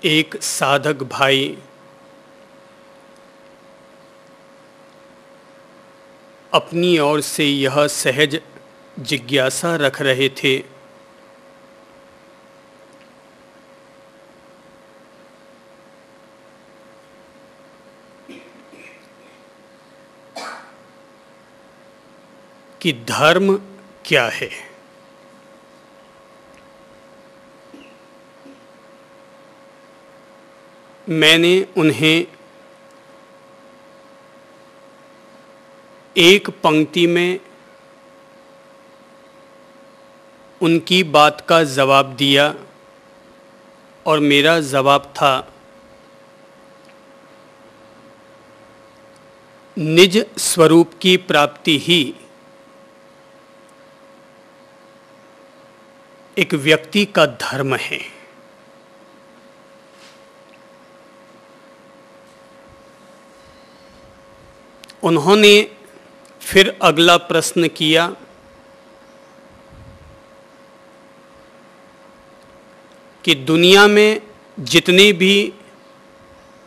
एक साधक भाई अपनी ओर से यह सहज जिज्ञासा रख रहे थे कि धर्म क्या है। मैंने उन्हें एक पंक्ति में उनकी बात का जवाब दिया और मेरा जवाब था, निज स्वरूप की प्राप्ति ही एक व्यक्ति का धर्म है। उन्होंने फिर अगला प्रश्न किया कि दुनिया में जितने भी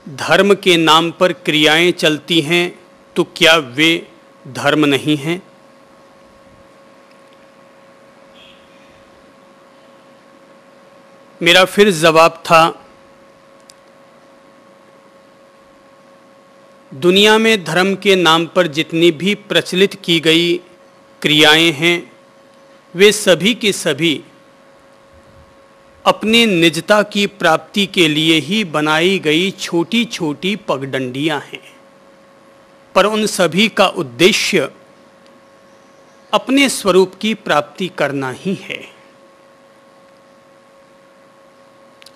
धर्म के नाम पर क्रियाएं चलती हैं तो क्या वे धर्म नहीं हैं? मेरा फिर जवाब था, दुनिया में धर्म के नाम पर जितनी भी प्रचलित की गई क्रियाएं हैं वे सभी के सभी अपने निजता की प्राप्ति के लिए ही बनाई गई छोटी छोटी पगडंडियां हैं, पर उन सभी का उद्देश्य अपने स्वरूप की प्राप्ति करना ही है।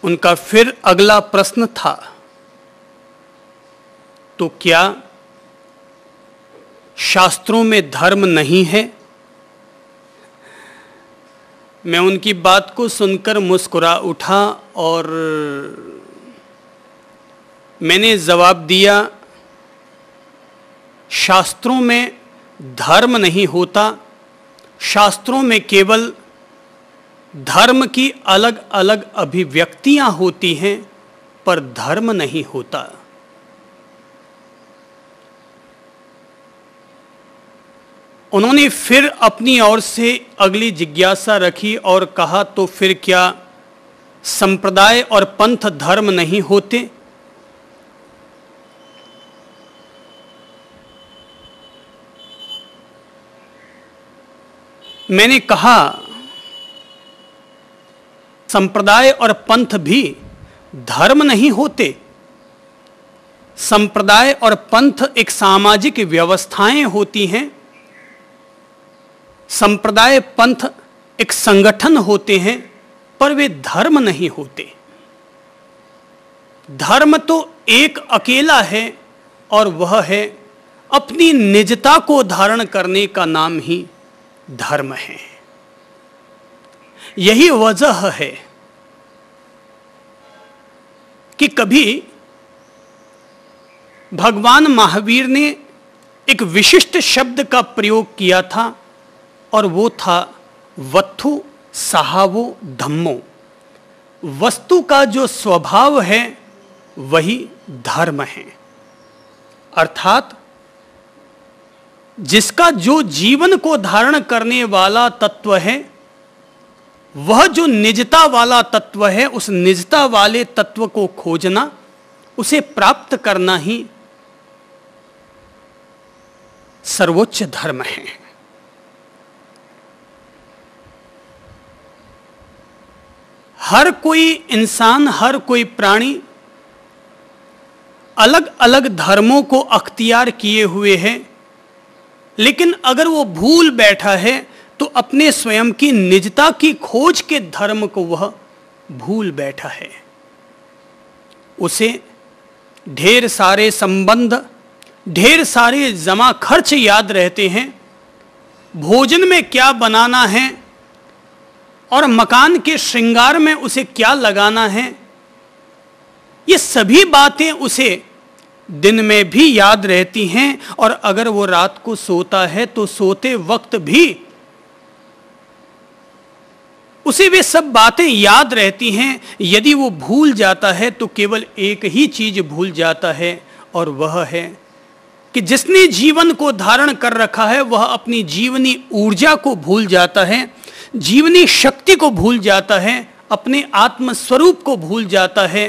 उनका फिर अगला प्रश्न था, तो क्या शास्त्रों में धर्म नहीं है? मैं उनकी बात को सुनकर मुस्कुरा उठा और मैंने जवाब दिया, शास्त्रों में धर्म नहीं होता, शास्त्रों में केवल धर्म की अलग अलग अभिव्यक्तियां होती हैं, पर धर्म नहीं होता। उन्होंने फिर अपनी ओर से अगली जिज्ञासा रखी और कहा, तो फिर क्या संप्रदाय और पंथ धर्म नहीं होते? मैंने कहा, संप्रदाय और पंथ भी धर्म नहीं होते। संप्रदाय और पंथ एक सामाजिक व्यवस्थाएं होती हैं। संप्रदाय पंथ एक संगठन होते हैं, पर वे धर्म नहीं होते। धर्म तो एक अकेला है और वह है अपनी निजता को धारण करने का नाम ही धर्म है। यही वजह है कि कभी भगवान महावीर ने एक विशिष्ट शब्द का प्रयोग किया था और वो था वत्थु सहावो धम्मो। वस्तु का जो स्वभाव है वही धर्म है, अर्थात जिसका जो जीवन को धारण करने वाला तत्व है, वह जो निजता वाला तत्व है, उस निजता वाले तत्व को खोजना, उसे प्राप्त करना ही सर्वोच्च धर्म है। हर कोई इंसान, हर कोई प्राणी अलग अलग धर्मों को अख्तियार किए हुए है, लेकिन अगर वो भूल बैठा है तो अपने स्वयं की निजता की खोज के धर्म को वह भूल बैठा है। उसे ढेर सारे संबंध, ढेर सारे जमा खर्च याद रहते हैं, भोजन में क्या बनाना है और मकान के श्रृंगार में उसे क्या लगाना है, ये सभी बातें उसे दिन में भी याद रहती हैं। और अगर वो रात को सोता है तो सोते वक्त भी उसे वे सब बातें याद रहती हैं। यदि वो भूल जाता है तो केवल एक ही चीज भूल जाता है, और वह है कि जिसने जीवन को धारण कर रखा है वह अपनी जीवनी ऊर्जा को भूल जाता है, जीवनी शक्ति को भूल जाता है, अपने आत्म स्वरूप को भूल जाता है।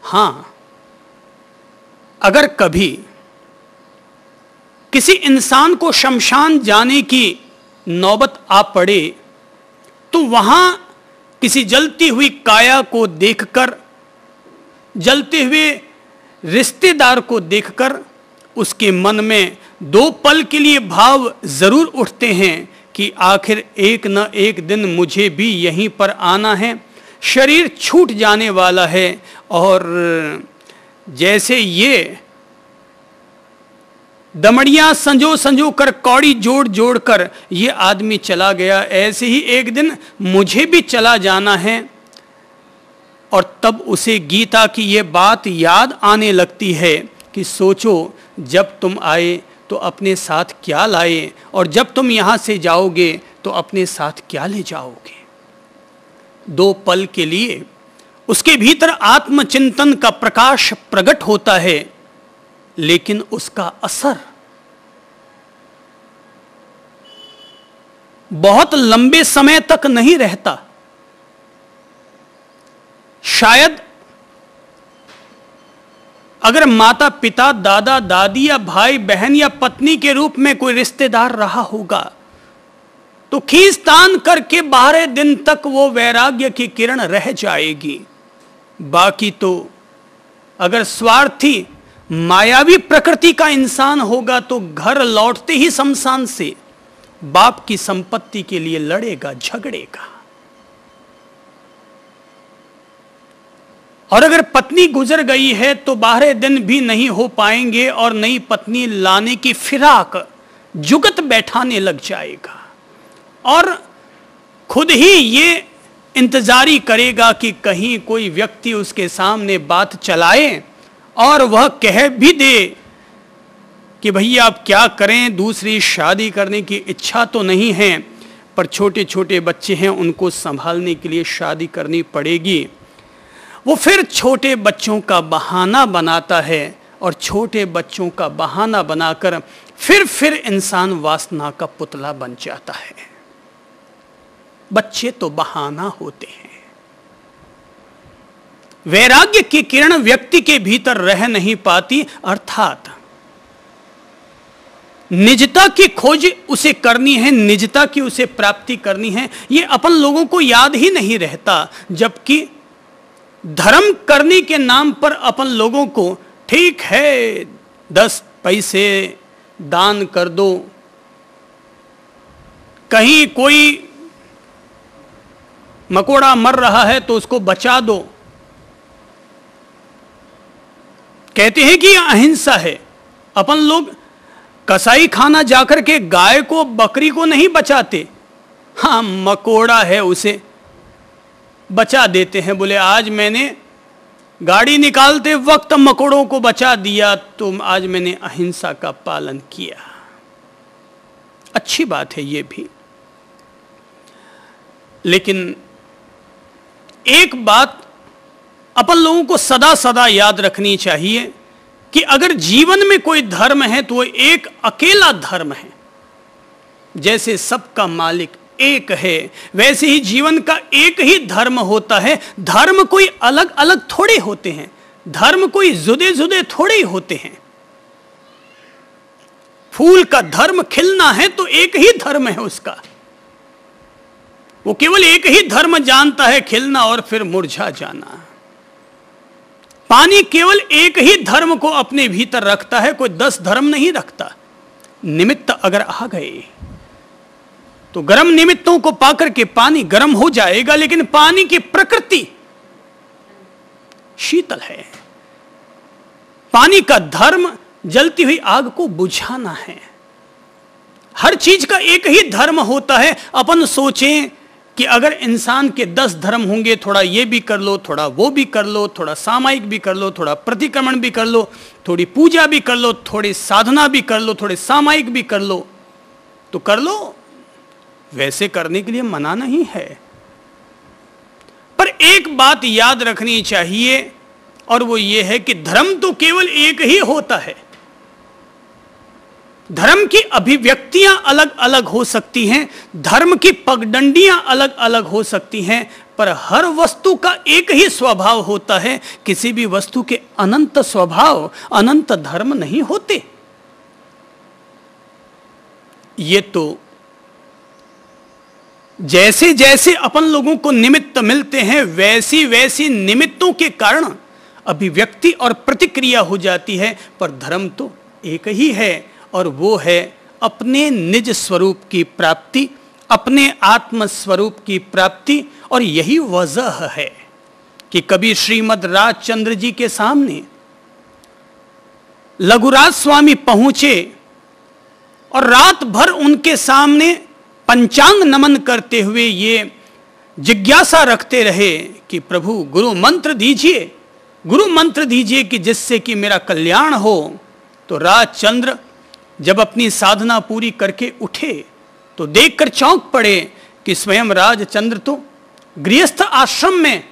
हां, अगर कभी किसी इंसान को शमशान जाने की नौबत आ पड़े तो वहां किसी जलती हुई काया को देखकर, जलते हुए रिश्तेदार को देखकर उसके मन में दो पल के लिए भाव जरूर उठते हैं कि आखिर एक न एक दिन मुझे भी यहीं पर आना है, शरीर छूट जाने वाला है। और जैसे ये दमड़ियां संजो संजो कर, कौड़ी जोड़ जोड़ कर ये आदमी चला गया, ऐसे ही एक दिन मुझे भी चला जाना है। और तब उसे गीता की ये बात याद आने लगती है कि सोचो, जब तुम आए तो अपने साथ क्या लाए, और जब तुम यहां से जाओगे तो अपने साथ क्या ले जाओगे। दो पल के लिए उसके भीतर आत्मचिंतन का प्रकाश प्रकट होता है, लेकिन उसका असर बहुत लंबे समय तक नहीं रहता। शायद अगर माता पिता, दादा दादी या भाई बहन या पत्नी के रूप में कोई रिश्तेदार रहा होगा तो खींचतान करके 12 दिन तक वो वैराग्य की किरण रह जाएगी। बाकी तो अगर स्वार्थी मायावी प्रकृति का इंसान होगा तो घर लौटते ही शमशान से बाप की संपत्ति के लिए लड़ेगा, झगड़ेगा। और अगर पत्नी गुजर गई है तो 12 दिन भी नहीं हो पाएंगे और नई पत्नी लाने की फिराक जुगत बैठाने लग जाएगा, और खुद ही ये इंतजारी करेगा कि कहीं कोई व्यक्ति उसके सामने बात चलाए और वह कह भी दे कि भैया आप क्या करें, दूसरी शादी करने की इच्छा तो नहीं है, पर छोटे छोटे बच्चे हैं उनको संभालने के लिए शादी करनी पड़ेगी। वो फिर छोटे बच्चों का बहाना बनाता है, और छोटे बच्चों का बहाना बनाकर फिर इंसान वासना का पुतला बन जाता है। बच्चे तो बहाना होते हैं। वैराग्य की किरण व्यक्ति के भीतर रह नहीं पाती, अर्थात निजता की खोज उसे करनी है, निजता की उसे प्राप्ति करनी है, ये अपन लोगों को याद ही नहीं रहता। जबकि धर्म करने के नाम पर अपन लोगों को, ठीक है 10 पैसे दान कर दो, कहीं कोई मकोड़ा मर रहा है तो उसको बचा दो, कहते हैं कि यह अहिंसा है। अपन लोग कसाई खाना जाकर के गाय को, बकरी को नहीं बचाते, हाँ मकोड़ा है उसे बचा देते हैं। बोले आज मैंने गाड़ी निकालते वक्त मकोड़ों को बचा दिया तो आज मैंने अहिंसा का पालन किया। अच्छी बात है ये भी, लेकिन एक बात अपन लोगों को सदा सदा याद रखनी चाहिए कि अगर जीवन में कोई धर्म है तो वो एक अकेला धर्म है। जैसे सबका मालिक एक है, वैसे ही जीवन का एक ही धर्म होता है। धर्म कोई अलग अलग थोड़े होते हैं, धर्म कोई जुदे जुदे थोड़े ही होते हैं। फूल का धर्म खिलना है तो एक ही धर्म है उसका, वो केवल एक ही धर्म जानता है, खिलना और फिर मुरझा जाना। पानी केवल एक ही धर्म को अपने भीतर रखता है, कोई 10 धर्म नहीं रखता। निमित्त अगर आ गए तो गर्म निमित्तों को पाकर के पानी गर्म हो जाएगा, लेकिन पानी की प्रकृति शीतल है। पानी का धर्म जलती हुई आग को बुझाना है। हर चीज का एक ही धर्म होता है। अपन सोचें कि अगर इंसान के 10 धर्म होंगे, थोड़ा ये भी कर लो, थोड़ा वो भी कर लो, थोड़ा सामायिक भी कर लो, थोड़ा प्रतिक्रमण भी कर लो, थोड़ी पूजा भी कर लो, थोड़ी साधना भी कर लो, थोड़े सामायिक भी कर लो, तो कर लो। वैसे करने के लिए मना नहीं है। पर एक बात याद रखनी चाहिए, और वो ये है कि धर्म तो केवल एक ही होता है। धर्म की अभिव्यक्तियां अलग अलग हो सकती हैं, धर्म की पगडंडियां अलग अलग हो सकती हैं, पर हर वस्तु का एक ही स्वभाव होता है। किसी भी वस्तु के अनंत स्वभाव, अनंत धर्म नहीं होते। ये तो जैसे जैसे अपन लोगों को निमित्त मिलते हैं, वैसी वैसी निमित्तों के कारण अभिव्यक्ति और प्रतिक्रिया हो जाती है। पर धर्म तो एक ही है, और वो है अपने निज स्वरूप की प्राप्ति, अपने आत्म स्वरूप की प्राप्ति। और यही वजह है कि कभी श्रीमद् राजचंद्र जी के सामने लघुराज स्वामी पहुंचे और रात भर उनके सामने पंचांग नमन करते हुए ये जिज्ञासा रखते रहे कि प्रभु गुरु मंत्र दीजिए, गुरु मंत्र दीजिए कि जिससे कि मेरा कल्याण हो। तो राजचंद्र जब अपनी साधना पूरी करके उठे तो देखकर चौंक पड़े कि स्वयं राजचंद्र तो गृहस्थ आश्रम में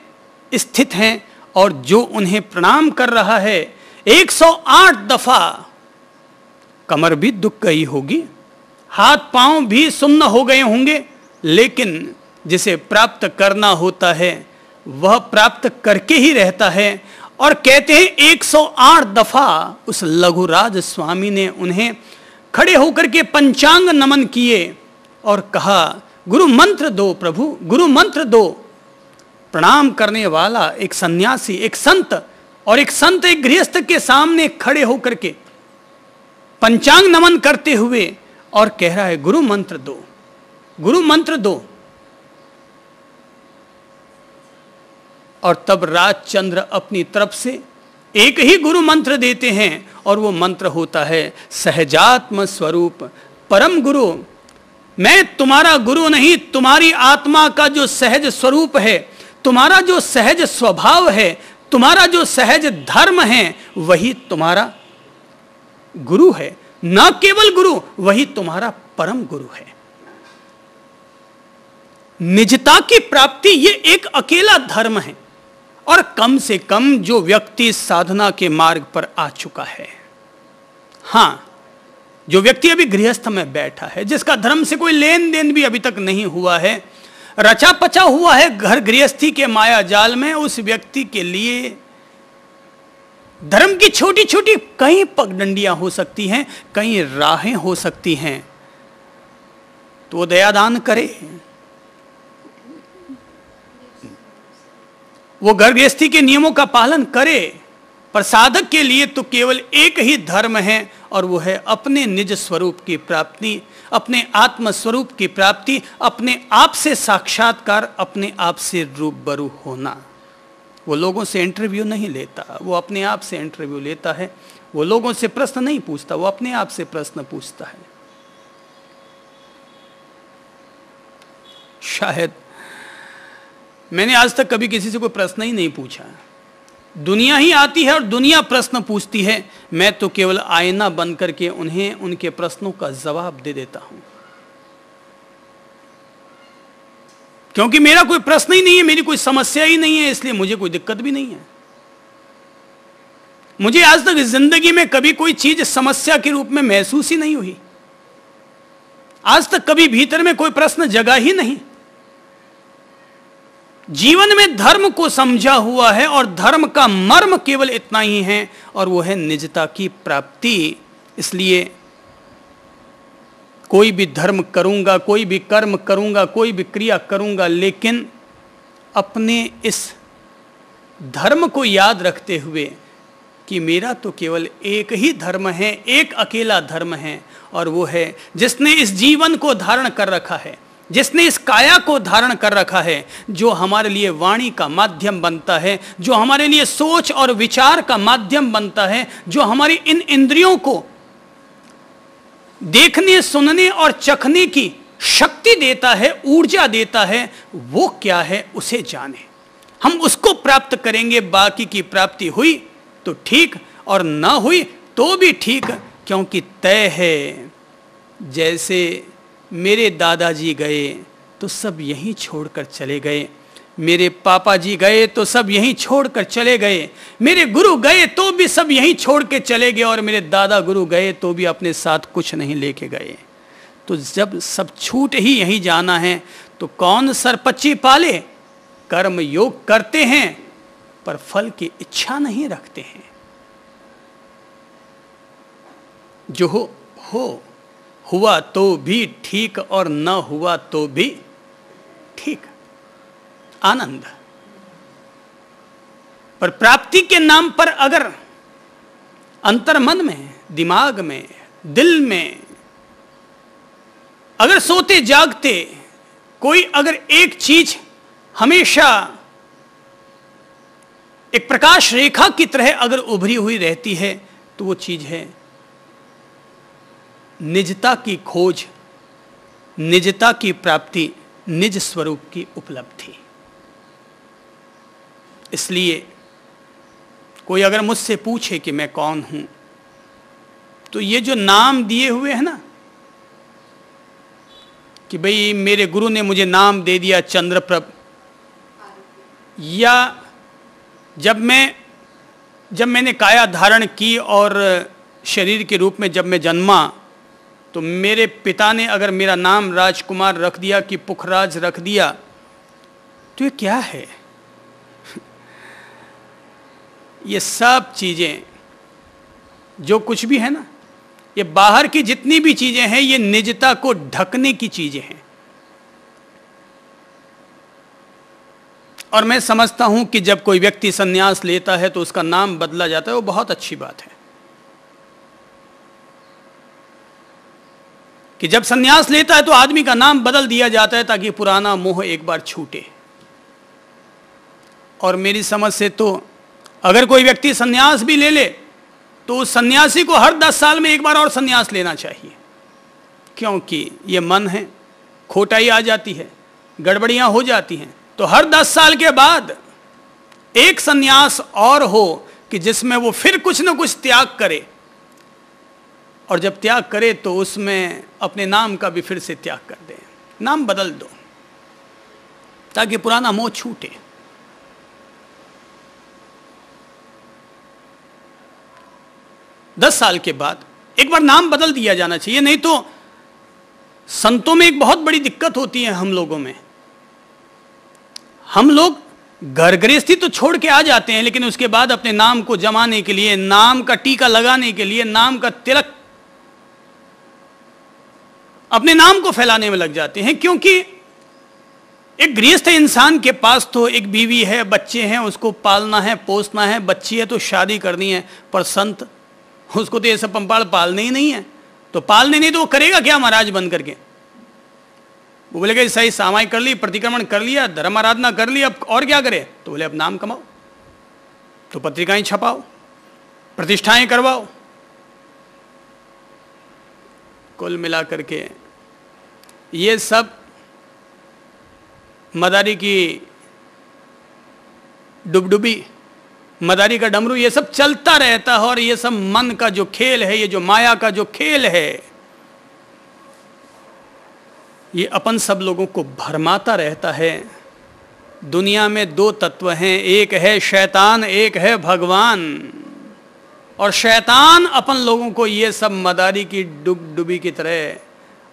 स्थित हैं, और जो उन्हें प्रणाम कर रहा है 108 दफा कमर भी दुख गई होगी, हाथ पांव भी सुन्न हो गए होंगे, लेकिन जिसे प्राप्त करना होता है वह प्राप्त करके ही रहता है। और कहते हैं 108 दफा उस लघुराज स्वामी ने उन्हें खड़े होकर के पंचांग नमन किए और कहा, गुरु मंत्र दो प्रभु, गुरु मंत्र दो। प्रणाम करने वाला एक सन्यासी, एक संत, और एक संत एक गृहस्थ के सामने खड़े होकर के पंचांग नमन करते हुए और कह रहा है गुरु मंत्र दो, गुरु मंत्र दो। और तब राजचंद्र अपनी तरफ से एक ही गुरु मंत्र देते हैं, और वो मंत्र होता है सहजात्म स्वरूप परम गुरु। मैं तुम्हारा गुरु नहीं, तुम्हारी आत्मा का जो सहज स्वरूप है, तुम्हारा जो सहज स्वभाव है, तुम्हारा जो सहज धर्म है, वही तुम्हारा गुरु है। न केवल गुरु, वही तुम्हारा परम गुरु है। निजता की प्राप्ति ये एक अकेला धर्म है, और कम से कम जो व्यक्ति साधना के मार्ग पर आ चुका है, हां, जो व्यक्ति अभी गृहस्थ में बैठा है, जिसका धर्म से कोई लेन देन भी अभी तक नहीं हुआ है, रचा पचा हुआ है घर गृहस्थी के माया जाल में, उस व्यक्ति के लिए धर्म की छोटी छोटी कई पगडंडियां हो सकती हैं, कई राहें हो सकती हैं। तो वो दयादान करे, वो घर गृहस्थी के नियमों का पालन करे। पर साधक के लिए तो केवल एक ही धर्म है, और वो है अपने निज स्वरूप की प्राप्ति, अपने आत्म स्वरूप की प्राप्ति, अपने आप से साक्षात्कार, अपने आप से रूबरू होना। वो लोगों से इंटरव्यू नहीं लेता, वो अपने आप से इंटरव्यू लेता है। वो लोगों से प्रश्न नहीं पूछता, वो अपने आप से प्रश्न पूछता है। शायद मैंने आज तक कभी किसी से कोई प्रश्न ही नहीं पूछा। दुनिया ही आती है और दुनिया प्रश्न पूछती है, मैं तो केवल आईना बन करके उन्हें उनके प्रश्नों का जवाब दे देता हूं, क्योंकि मेरा कोई प्रश्न ही नहीं है, मेरी कोई समस्या ही नहीं है, इसलिए मुझे कोई दिक्कत भी नहीं है। मुझे आज तक जिंदगी में कभी कोई चीज समस्या के रूप में महसूस ही नहीं हुई। आज तक कभी भीतर में कोई प्रश्न जगा ही नहीं। जीवन में धर्म को समझा हुआ है, और धर्म का मर्म केवल इतना ही है, और वो है निजता की प्राप्ति। इसलिए कोई भी धर्म करूंगा, कोई भी कर्म करूंगा, कोई भी क्रिया करूंगा, लेकिन अपने इस धर्म को याद रखते हुए कि मेरा तो केवल एक ही धर्म है, एक अकेला धर्म है, और वो है जिसने इस जीवन को धारण कर रखा है, जिसने इस काया को धारण कर रखा है, जो हमारे लिए वाणी का माध्यम बनता है, जो हमारे लिए सोच और विचार का माध्यम बनता है, जो हमारी इन इंद्रियों को देखने, सुनने और चखने की शक्ति देता है, ऊर्जा देता है, वो क्या है उसे जाने। हम उसको प्राप्त करेंगे। बाकी की प्राप्ति हुई तो ठीक, और ना हुई तो भी ठीक, क्योंकि तय है जैसे मेरे दादाजी गए तो सब यहीं छोड़कर चले गए, मेरे पापा जी गए तो सब यहीं छोड़कर चले गए, मेरे गुरु गए तो भी सब यहीं छोड़ के चले गए, और मेरे दादा गुरु गए तो भी अपने साथ कुछ नहीं लेके गए। तो जब सब छूट ही यहीं जाना है तो कौन सरपच्ची पाले? कर्म योग करते हैं पर फल की इच्छा नहीं रखते हैं। जो हुआ तो भी ठीक और न हुआ तो भी ठीक, आनंद। पर प्राप्ति के नाम पर अगर अंतर्मन में, दिमाग में, दिल में अगर सोते जागते कोई अगर एक चीज हमेशा एक प्रकाश रेखा की तरह अगर उभरी हुई रहती है तो वो चीज है निजता की खोज, निजता की प्राप्ति, निज स्वरूप की उपलब्धि। इसलिए कोई अगर मुझसे पूछे कि मैं कौन हूं, तो ये जो नाम दिए हुए हैं ना, कि भाई मेरे गुरु ने मुझे नाम दे दिया चंद्रप्रभ, या जब मैंने काया धारण की और शरीर के रूप में जब मैं जन्मा तो मेरे पिता ने अगर मेरा नाम राजकुमार रख दिया कि पुखराज रख दिया, तो ये क्या है? ये सब चीजें जो कुछ भी है ना, ये बाहर की जितनी भी चीजें हैं, ये निजता को ढकने की चीजें हैं। और मैं समझता हूं कि जब कोई व्यक्ति संन्यास लेता है तो उसका नाम बदला जाता है, वो बहुत अच्छी बात है। कि जब संन्यास लेता है तो आदमी का नाम बदल दिया जाता है ताकि पुराना मोह एक बार छूटे। और मेरी समझ से तो अगर कोई व्यक्ति संन्यास भी ले ले तो उस सन्यासी को हर 10 साल में एक बार और संन्यास लेना चाहिए, क्योंकि ये मन है, खोटाई आ जाती है, गड़बड़ियां हो जाती हैं। तो हर 10 साल के बाद एक संन्यास और हो कि जिसमें वो फिर कुछ न कुछ त्याग करे, और जब त्याग करे तो उसमें अपने नाम का भी फिर से त्याग कर दे। नाम बदल दो ताकि पुराना मोह छूटे। दस साल के बाद एक बार नाम बदल दिया जाना चाहिए, नहीं तो संतों में एक बहुत बड़ी दिक्कत होती है हम लोगों में। हम लोग घर गृहस्थी तो छोड़ के आ जाते हैं, लेकिन उसके बाद अपने नाम को जमाने के लिए, नाम का टीका लगाने के लिए, नाम का तिलक अपने नाम को फैलाने में लग जाते हैं। क्योंकि एक गृहस्थ इंसान के पास तो एक बीवी है, बच्चे हैं, उसको पालना है, पोसना है, बच्ची है तो शादी करनी है। पर संत, उसको तो ये सब पंपाड़ पालने ही नहीं है, तो पालने नहीं तो वो करेगा क्या महाराज बन करके? वो बोलेगा सही सामाई कर ली, प्रतिक्रमण कर लिया, धर्म आराधना कर ली, अब और क्या करे? तो बोले अब नाम कमाओ, तो पत्रिकाएं छपाओ, प्रतिष्ठाएं करवाओ। कुल मिला करके ये सब मदारी की डुबडुबी, मदारी का डमरू, ये सब चलता रहता है। और ये सब मन का जो खेल है, ये जो माया का जो खेल है, ये अपन सब लोगों को भरमाता रहता है। दुनिया में 2 तत्व हैं, एक है शैतान, एक है भगवान। और शैतान अपन लोगों को ये सब मदारी की डुबडुबी की तरह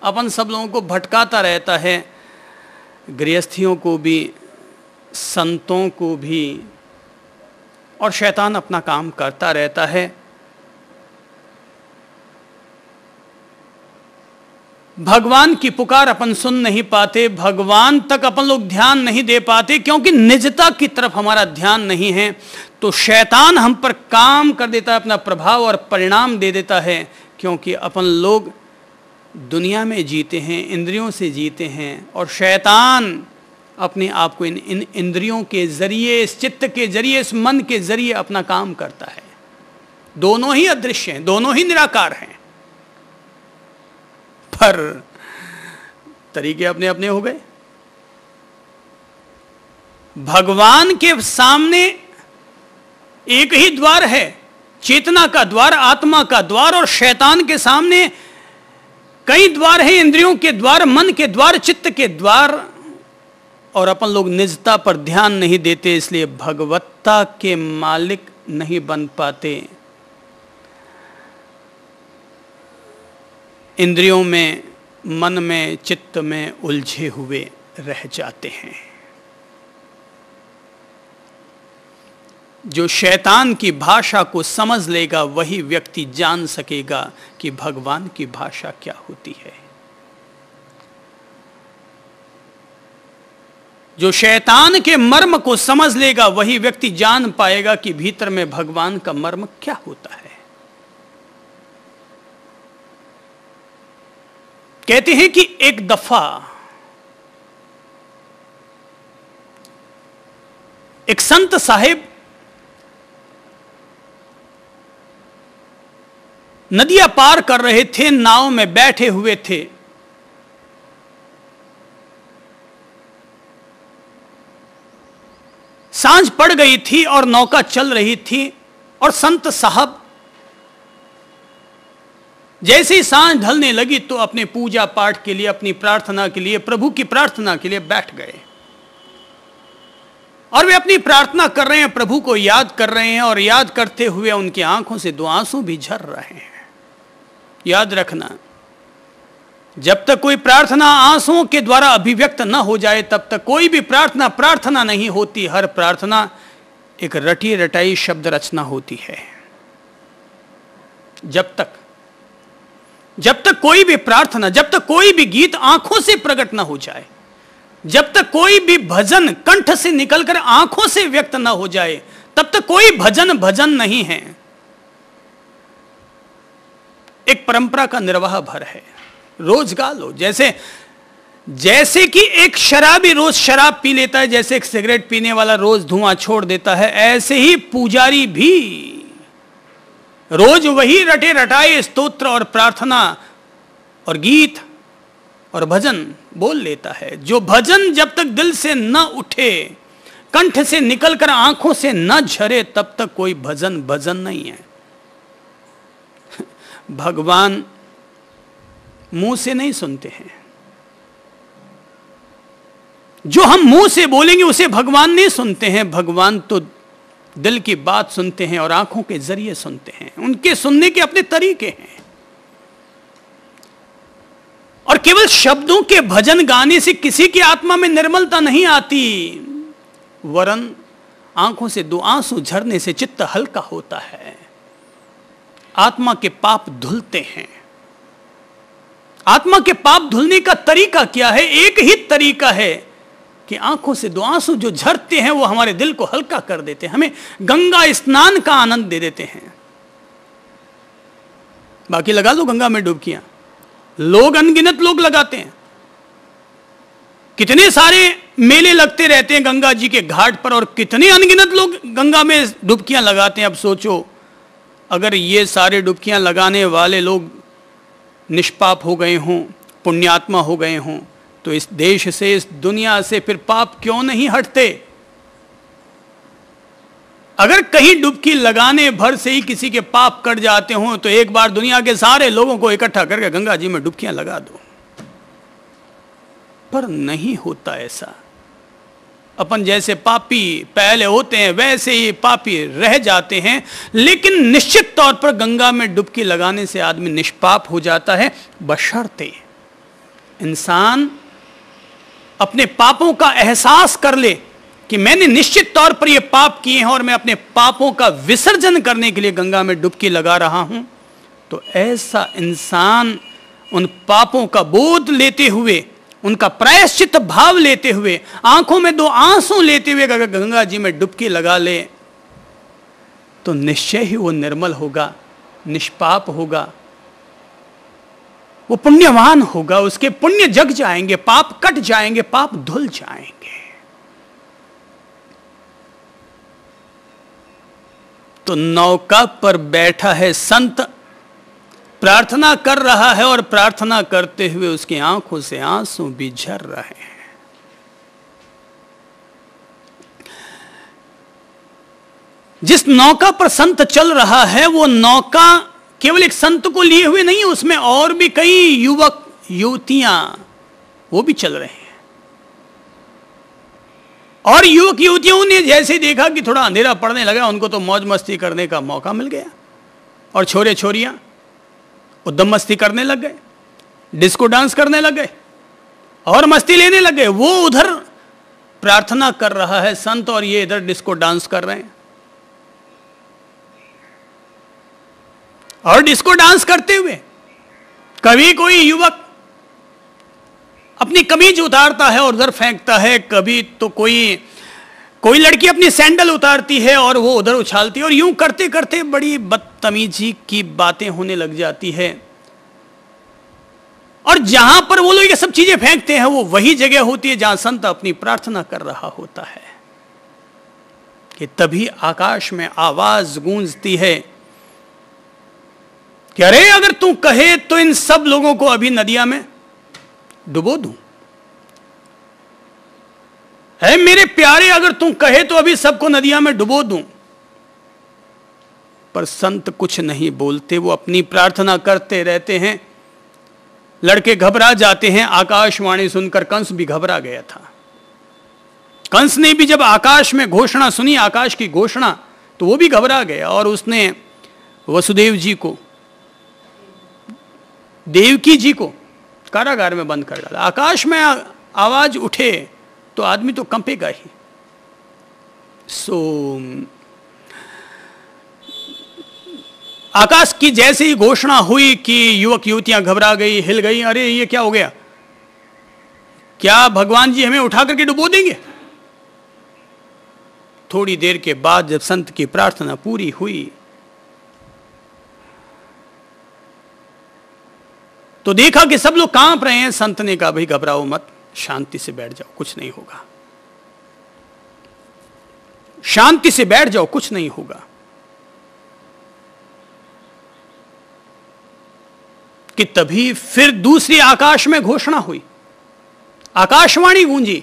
अपन सब लोगों को भटकाता रहता है, गृहस्थियों को भी, संतों को भी। और शैतान अपना काम करता रहता है। भगवान की पुकार अपन सुन नहीं पाते, भगवान तक अपन लोग ध्यान नहीं दे पाते, क्योंकि निजता की तरफ हमारा ध्यान नहीं है। तो शैतान हम पर काम कर देता है, अपना प्रभाव और परिणाम दे देता है। क्योंकि अपन लोग दुनिया में जीते हैं, इंद्रियों से जीते हैं, और शैतान अपने आप को इन इंद्रियों के जरिए, इस चित्त के जरिए, इस मन के जरिए अपना काम करता है। दोनों ही अदृश्य हैं, दोनों ही निराकार हैं, पर तरीके अपने अपने हो गए। भगवान के सामने एक ही द्वार है, चेतना का द्वार, आत्मा का द्वार, और शैतान के सामने कई द्वार हैं, इंद्रियों के द्वार, मन के द्वार, चित्त के द्वार, और अपन लोग निजता पर ध्यान नहीं देते, इसलिए भगवत्ता के मालिक नहीं बन पाते। इंद्रियों में, मन में, चित्त में उलझे हुए रह जाते हैं। जो शैतान की भाषा को समझ लेगा वही व्यक्ति जान सकेगा कि भगवान की भाषा क्या होती है। जो शैतान के मर्म को समझ लेगा वही व्यक्ति जान पाएगा कि भीतर में भगवान का मर्म क्या होता है। कहते हैं कि एक दफा एक संत साहिब नदियां पार कर रहे थे, नाव में बैठे हुए थे। सांझ पड़ गई थी और नौका चल रही थी, और संत साहब जैसे ही सांझ ढलने लगी तो अपने पूजा पाठ के लिए, अपनी प्रार्थना के लिए, प्रभु की प्रार्थना के लिए बैठ गए। और वे अपनी प्रार्थना कर रहे हैं, प्रभु को याद कर रहे हैं, और याद करते हुए उनकी आंखों से 2 आंसू भी झर रहे हैं। याद रखना, जब तक कोई प्रार्थना आंसुओं के द्वारा अभिव्यक्त न हो जाए तब तक कोई भी प्रार्थना प्रार्थना नहीं होती। हर प्रार्थना एक रटी रटाई शब्द रचना होती है। जब तक कोई भी प्रार्थना, जब तक कोई भी गीत आंखों से प्रकट ना हो जाए, जब तक कोई भी भजन कंठ से निकलकर आंखों से व्यक्त ना हो जाए, तब तक कोई भजन नहीं है। एक परंपरा का निर्वाह भर है, रोज गा लो। जैसे कि एक शराबी रोज शराब पी लेता है, जैसे एक सिगरेट पीने वाला रोज धुआं छोड़ देता है, ऐसे ही पुजारी भी रोज वही रटे रटाए स्तोत्र और प्रार्थना और गीत और भजन बोल लेता है। जो भजन जब तक दिल से न उठे, कंठ से निकलकर आंखों से न झरे, तब तक कोई भजन नहीं है। भगवान मुंह से नहीं सुनते हैं। जो हम मुंह से बोलेंगे उसे भगवान नहीं सुनते हैं। भगवान तो दिल की बात सुनते हैं और आंखों के जरिए सुनते हैं। उनके सुनने के अपने तरीके हैं। और केवल शब्दों के भजन गाने से किसी की आत्मा में निर्मलता नहीं आती, वरन आंखों से 2 आंसू झरने से चित्त हल्का होता है। आत्मा के पाप धुलते हैं। आत्मा के पाप धुलने का तरीका क्या है? एक ही तरीका है कि आंखों से 2 आंसू जो झरते हैं वो हमारे दिल को हल्का कर देते हैं, हमें गंगा स्नान का आनंद दे देते हैं। बाकी लगा लो गंगा में डुबकियां, लोग अनगिनत लोग लगाते हैं। कितने सारे मेले लगते रहते हैं गंगा जी के घाट पर, और कितने अनगिनत लोग गंगा में डुबकियां लगाते हैं। अब सोचो, अगर ये सारे डुबकियां लगाने वाले लोग निष्पाप हो गए हों, पुण्यात्मा हो गए हों, तो इस देश से, इस दुनिया से फिर पाप क्यों नहीं हटते? अगर कहीं डुबकी लगाने भर से ही किसी के पाप कट जाते हों, तो एक बार दुनिया के सारे लोगों को इकट्ठा करके गंगा जी में डुबकियां लगा दो। पर नहीं होता ऐसा। अपन जैसे पापी पहले होते हैं वैसे ही पापी रह जाते हैं। लेकिन निश्चित तौर पर गंगा में डुबकी लगाने से आदमी निष्पाप हो जाता है, बशर्ते इंसान अपने पापों का एहसास कर ले कि मैंने निश्चित तौर पर ये पाप किए हैं और मैं अपने पापों का विसर्जन करने के लिए गंगा में डुबकी लगा रहा हूं। तो ऐसा इंसान उन पापों का बोध लेते हुए, उनका प्रायश्चित भाव लेते हुए, आंखों में 2 आंसू लेते हुए अगर गंगा जी में डुबकी लगा ले, तो निश्चय ही वो निर्मल होगा, निष्पाप होगा, वो पुण्यवान होगा। उसके पुण्य जग जाएंगे, पाप कट जाएंगे, पाप धुल जाएंगे। तो नौका पर बैठा है संत, प्रार्थना कर रहा है, और प्रार्थना करते हुए उसकी आंखों से आंसू भी झर रहे हैं। जिस नौका पर संत चल रहा है वो नौका केवल एक संत को लिए हुए नहीं, उसमें और भी कई युवक युवतियां वो भी चल रहे हैं। और युवक युवतियों ने जैसे देखा कि थोड़ा अंधेरा पड़ने लगा, उनको तो मौज मस्ती करने का मौका मिल गया, और छोरे छोरियां उद्दम मस्ती करने लग गए, डिस्को डांस करने लग गए और मस्ती लेने लग गए। वो उधर प्रार्थना कर रहा है संत, और ये इधर डिस्को डांस कर रहे हैं। और डिस्को डांस करते हुए कभी कोई युवक अपनी कमीज उतारता है और उधर फेंकता है, कभी तो कोई लड़की अपनी सैंडल उतारती है और वो उधर उछालती है, और यूं करते करते बड़ी बदतमीजी की बातें होने लग जाती है। और जहां पर वो लोग ये सब चीजें फेंकते हैं, वो वही जगह होती है जहां संत अपनी प्रार्थना कर रहा होता है। कि तभी आकाश में आवाज गूंजती है कि अरे अगर तू कहे तो इन सब लोगों को अभी नदिया में डुबो दूं। है मेरे प्यारे, अगर तू कहे तो अभी सबको नदिया में डुबो दूं। पर संत कुछ नहीं बोलते, वो अपनी प्रार्थना करते रहते हैं। लड़के घबरा जाते हैं। आकाशवाणी सुनकर कंस भी घबरा गया था। कंस ने भी जब आकाश में घोषणा सुनी, आकाश की घोषणा, तो वो भी घबरा गया और उसने वसुदेव जी को, देवकी जी को कारागार में बंद कर डाला। आकाश में आवाज उठे तो आदमी तो कंपेगा ही। आकाश की जैसे ही घोषणा हुई कि युवक युवतियां घबरा गई, हिल गई। अरे ये क्या हो गया? क्या भगवान जी हमें उठा करके डुबो देंगे? थोड़ी देर के बाद जब संत की प्रार्थना पूरी हुई तो देखा कि सब लोग कांप रहे हैं। संत ने कहा, भाई घबराओ मत, शांति से बैठ जाओ, कुछ नहीं होगा। शांति से बैठ जाओ, कुछ नहीं होगा। कि तभी फिर दूसरी आकाश में घोषणा हुई, आकाशवाणी गूंजी।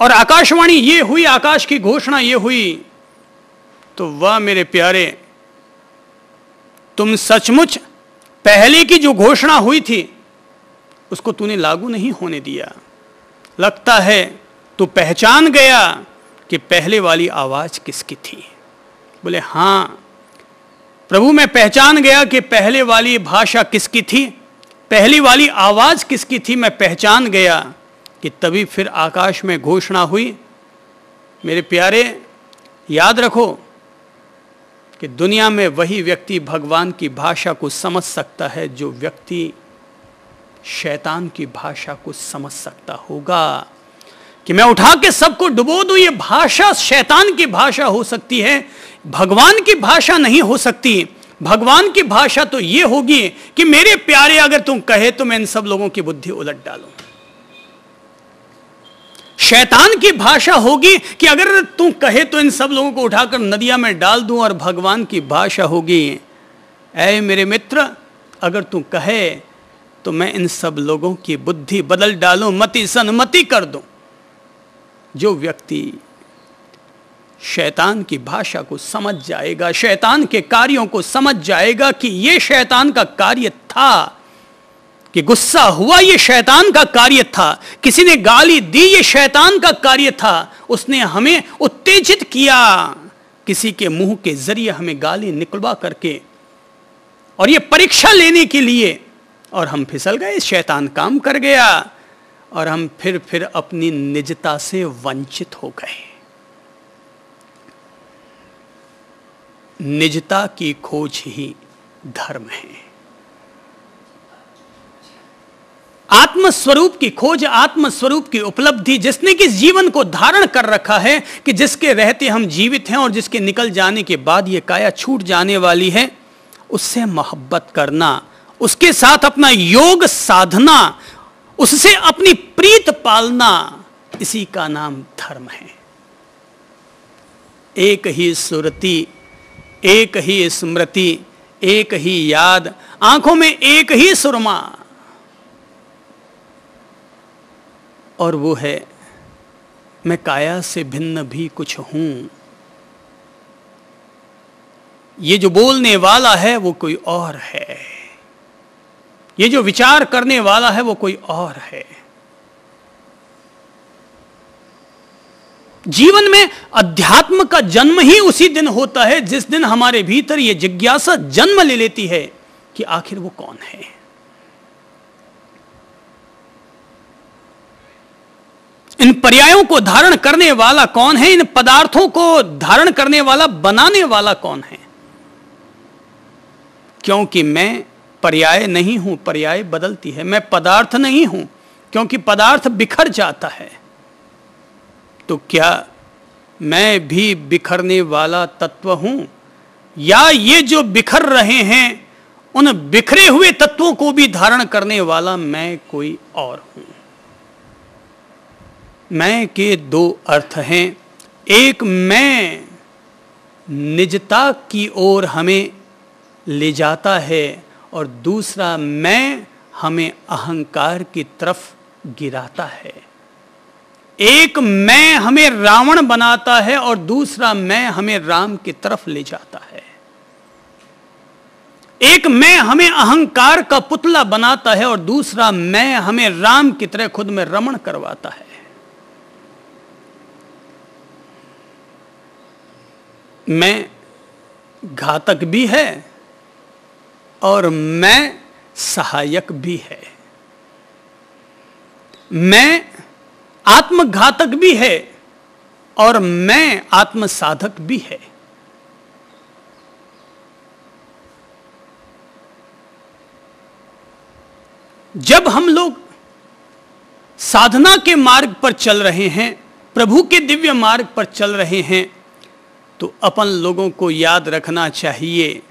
और आकाशवाणी ये हुई, आकाश की घोषणा ये हुई तो वाह मेरे प्यारे, तुम सचमुच पहले की जो घोषणा हुई थी उसको तूने लागू नहीं होने दिया। लगता है तू पहचान गया कि पहले वाली आवाज किसकी थी। बोले हां प्रभु, मैं पहचान गया कि पहले वाली भाषा किसकी थी, पहली वाली आवाज किसकी थी, मैं पहचान गया। कि तभी फिर आकाश में घोषणा हुई। मेरे प्यारे याद रखो कि दुनिया में वही व्यक्ति भगवान की भाषा को समझ सकता है जो व्यक्ति शैतान की भाषा को समझ सकता होगा। कि मैं उठा के सबको डुबो दूं, ये भाषा शैतान की भाषा हो सकती है, भगवान की भाषा नहीं हो सकती। भगवान की भाषा तो ये होगी कि मेरे प्यारे, अगर तुम कहे तो मैं इन सब लोगों की बुद्धि उलट डालूं। शैतान की भाषा होगी कि अगर तू कहे तो इन सब लोगों को उठाकर नदिया में डाल दूं। और भगवान की भाषा होगी, ऐ मेरे मित्र, अगर तू कहे तो मैं इन सब लोगों की बुद्धि बदल डालूं, मति सन्मति कर दूं। जो व्यक्ति शैतान की भाषा को समझ जाएगा, शैतान के कार्यों को समझ जाएगा कि यह शैतान का कार्य था, कि गुस्सा हुआ ये शैतान का कार्य था, किसी ने गाली दी ये शैतान का कार्य था, उसने हमें उत्तेजित किया किसी के मुंह के जरिए हमें गाली निकलवा करके, और ये परीक्षा लेने के लिए, और हम फिसल गए, शैतान काम कर गया और हम फिर अपनी निजता से वंचित हो गए। निजता की खोज ही धर्म है। आत्मस्वरूप की खोज, आत्मस्वरूप की उपलब्धि, जिसने कि जीवन को धारण कर रखा है, कि जिसके रहते हम जीवित हैं और जिसके निकल जाने के बाद ये काया छूट जाने वाली है, उससे मोहब्बत करना, उसके साथ अपना योग साधना, उससे अपनी प्रीत पालना, इसी का नाम धर्म है। एक ही सुरति, एक ही स्मृति, एक ही याद, आंखों में एक ही सुरमा, और वो है मैं काया से भिन्न भी कुछ हूं। ये जो बोलने वाला है वो कोई और है, ये जो विचार करने वाला है वो कोई और है। जीवन में अध्यात्म का जन्म ही उसी दिन होता है जिस दिन हमारे भीतर ये जिज्ञासा जन्म ले लेती है कि आखिर वो कौन है। इन पर्यायों को धारण करने वाला कौन है, इन पदार्थों को धारण करने वाला, बनाने वाला कौन है। क्योंकि मैं पर्याय नहीं हूं, पर्याय बदलती है। मैं पदार्थ नहीं हूं क्योंकि पदार्थ बिखर जाता है। तो क्या मैं भी बिखरने वाला तत्व हूं, या ये जो बिखर रहे हैं उन बिखरे हुए तत्वों को भी धारण करने वाला मैं कोई और हूं। मैं के दो अर्थ हैं। एक मैं निजता की ओर हमें ले जाता है और दूसरा मैं हमें अहंकार की तरफ गिराता है। एक मैं हमें रावण बनाता है और दूसरा मैं हमें राम की तरफ ले जाता है। एक मैं हमें अहंकार का पुतला बनाता है और दूसरा मैं हमें राम की तरह खुद में रमण करवाता है। मैं घातक भी है और मैं सहायक भी है। मैं आत्मघातक भी है और मैं आत्मसाधक भी है। जब हम लोग साधना के मार्ग पर चल रहे हैं, प्रभु के दिव्य मार्ग पर चल रहे हैं, तो अपन लोगों को याद रखना चाहिए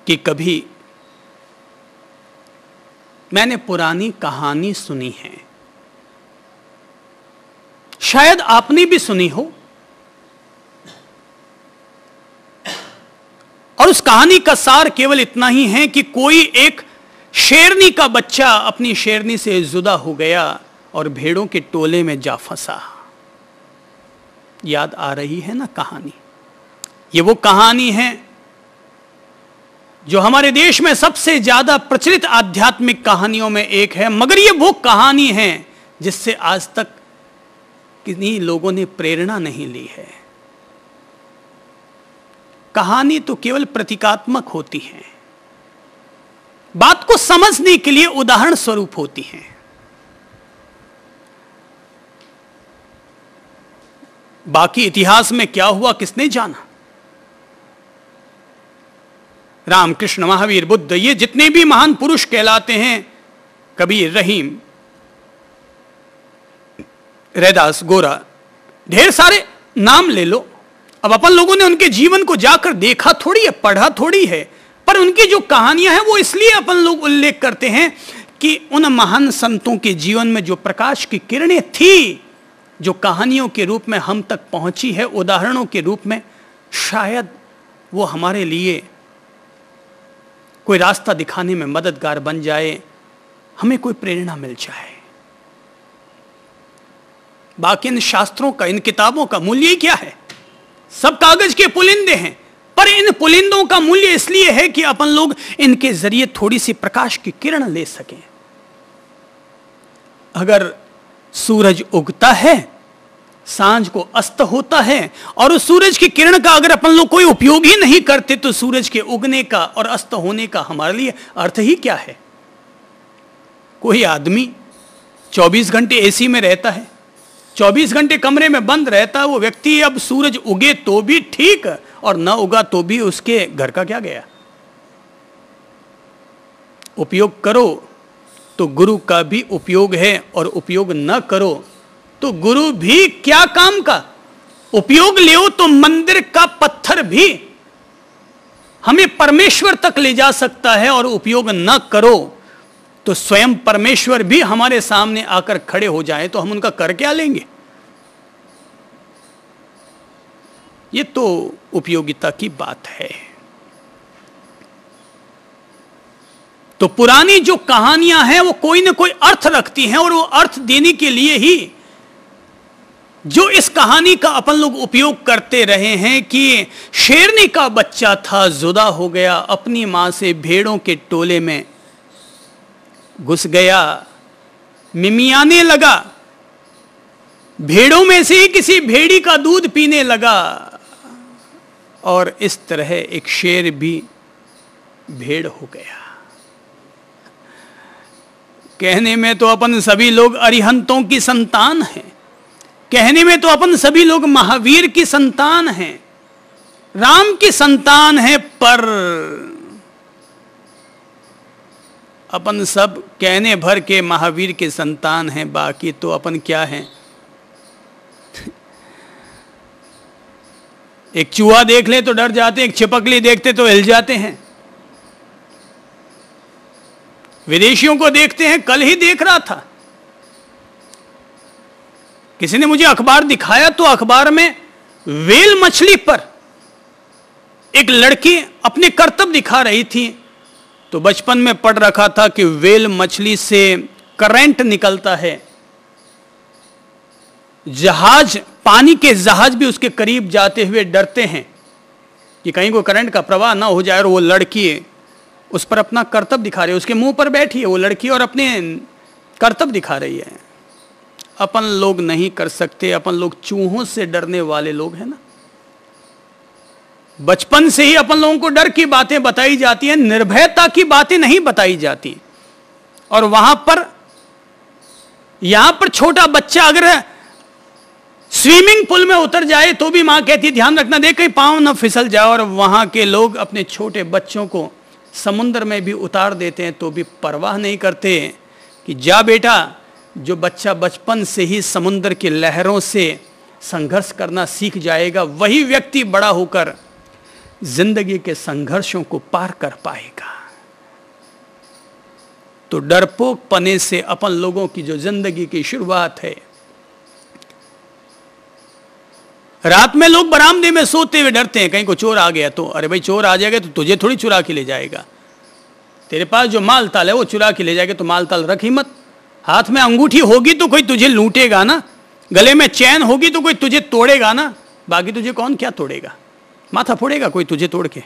कि कभी मैंने पुरानी कहानी सुनी है, शायद आपने भी सुनी हो, और उस कहानी का सार केवल इतना ही है कि कोई एक शेरनी का बच्चा अपनी शेरनी से जुदा हो गया और भेड़ों के टोले में जा फंसा। याद आ रही है ना कहानी? ये वो कहानी है जो हमारे देश में सबसे ज्यादा प्रचलित आध्यात्मिक कहानियों में एक है, मगर ये वो कहानी है जिससे आज तक किन्हीं लोगों ने प्रेरणा नहीं ली है। कहानी तो केवल प्रतीकात्मक होती है, बात को समझने के लिए उदाहरण स्वरूप होती हैं। बाकी इतिहास में क्या हुआ किसने जाना। रामकृष्ण, महावीर, बुद्ध, ये जितने भी महान पुरुष कहलाते हैं, कबीर, रहीम, रैदास, गोरा, ढेर सारे नाम ले लो। अब अपन लोगों ने उनके जीवन को जाकर देखा थोड़ी है, पढ़ा थोड़ी है, पर उनकी जो कहानियां हैं वो इसलिए अपन लोग उल्लेख करते हैं कि उन महान संतों के जीवन में जो प्रकाश की किरणें थी, जो कहानियों के रूप में हम तक पहुंची है, उदाहरणों के रूप में, शायद वो हमारे लिए कोई रास्ता दिखाने में मददगार बन जाए, हमें कोई प्रेरणा मिल जाए। बाकी इन शास्त्रों का, इन किताबों का मूल्य क्या है? सब कागज के पुलिंदे हैं, पर इन पुलिंदों का मूल्य इसलिए है कि अपन लोग इनके जरिए थोड़ी सी प्रकाश की किरण ले सकें। अगर सूरज उगता है, सांझ को अस्त होता है, और उस सूरज की किरण का अगर अपन लोग कोई उपयोग ही नहीं करते, तो सूरज के उगने का और अस्त होने का हमारे लिए अर्थ ही क्या है? कोई आदमी 24 घंटे एसी में रहता है, 24 घंटे कमरे में बंद रहता है, वो व्यक्ति अब सूरज उगे तो भी ठीक और ना उगा तो भी उसके घर का क्या गया। उपयोग करो तो गुरु का भी उपयोग है, और उपयोग न करो तो गुरु भी क्या काम का। उपयोग ले तो मंदिर का पत्थर भी हमें परमेश्वर तक ले जा सकता है, और उपयोग न करो तो स्वयं परमेश्वर भी हमारे सामने आकर खड़े हो जाए तो हम उनका कर क्या लेंगे? ये तो उपयोगिता की बात है। तो पुरानी जो कहानियां हैं वो कोई ना कोई अर्थ रखती हैं, और वो अर्थ देने के लिए ही जो इस कहानी का अपन लोग उपयोग करते रहे हैं कि शेरनी का बच्चा था, जुदा हो गया, अपनी मां से भेड़ों के टोले में घुस गया, मिमियाने लगा, भेड़ों में से ही किसी भेड़ी का दूध पीने लगा, और इस तरह एक शेर भी भेड़ हो गया। कहने में तो अपन सभी लोग अरिहंतों की संतान हैं, कहने में तो अपन सभी लोग महावीर की संतान हैं, राम की संतान हैं, पर अपन सब कहने भर के महावीर के संतान हैं, बाकी तो अपन क्या हैं? एक चूहा देख ले तो डर जाते हैं, एक छिपकली देखते तो हिल जाते हैं। विदेशियों को देखते हैं, कल ही देख रहा था, किसी ने मुझे अखबार दिखाया तो अखबार में व्हेल मछली पर एक लड़की अपने करतब दिखा रही थी। तो बचपन में पढ़ रखा था कि व्हेल मछली से करंट निकलता है, जहाज, पानी के जहाज भी उसके करीब जाते हुए डरते हैं कि कहीं कोई करंट का प्रवाह ना हो जाए। और वो लड़की उस पर अपना करतब दिखा रही है, उसके मुंह पर बैठी है वो लड़की और अपने करतब दिखा रही है। अपन लोग नहीं कर सकते, अपन लोग चूहों से डरने वाले लोग हैं ना। बचपन से ही अपन लोगों को डर की बातें बताई जाती हैं, निर्भयता की बातें नहीं बताई जाती। और वहां पर, यहां पर छोटा बच्चा अगर स्विमिंग पूल में उतर जाए तो भी मां कहती है ध्यान रखना, देख कहीं पांव ना फिसल जाए। और वहां के लोग अपने छोटे बच्चों को समुद्र में भी उतार देते हैं तो भी परवाह नहीं करते कि जा बेटा। जो बच्चा बचपन से ही समुद्र की लहरों से संघर्ष करना सीख जाएगा, वही व्यक्ति बड़ा होकर जिंदगी के संघर्षों को पार कर पाएगा। तो डरपोक पने से अपन लोगों की जो जिंदगी की शुरुआत है, रात में लोग बरामदे में सोते हुए डरते हैं कहीं को चोर आ गया तो। अरे भाई चोर आ जाएगा तो तुझे थोड़ी चुरा के ले जाएगा, तेरे पास जो माल ताल है वो चुरा के ले जाएगा, तो माल ताल रख ही मत। हाथ में अंगूठी होगी तो कोई तुझे लूटेगा ना, गले में चैन होगी तो कोई तुझे तोड़ेगा ना, बाकी तुझे कौन क्या तोड़ेगा? माथा फोड़ेगा कोई तुझे तोड़ के।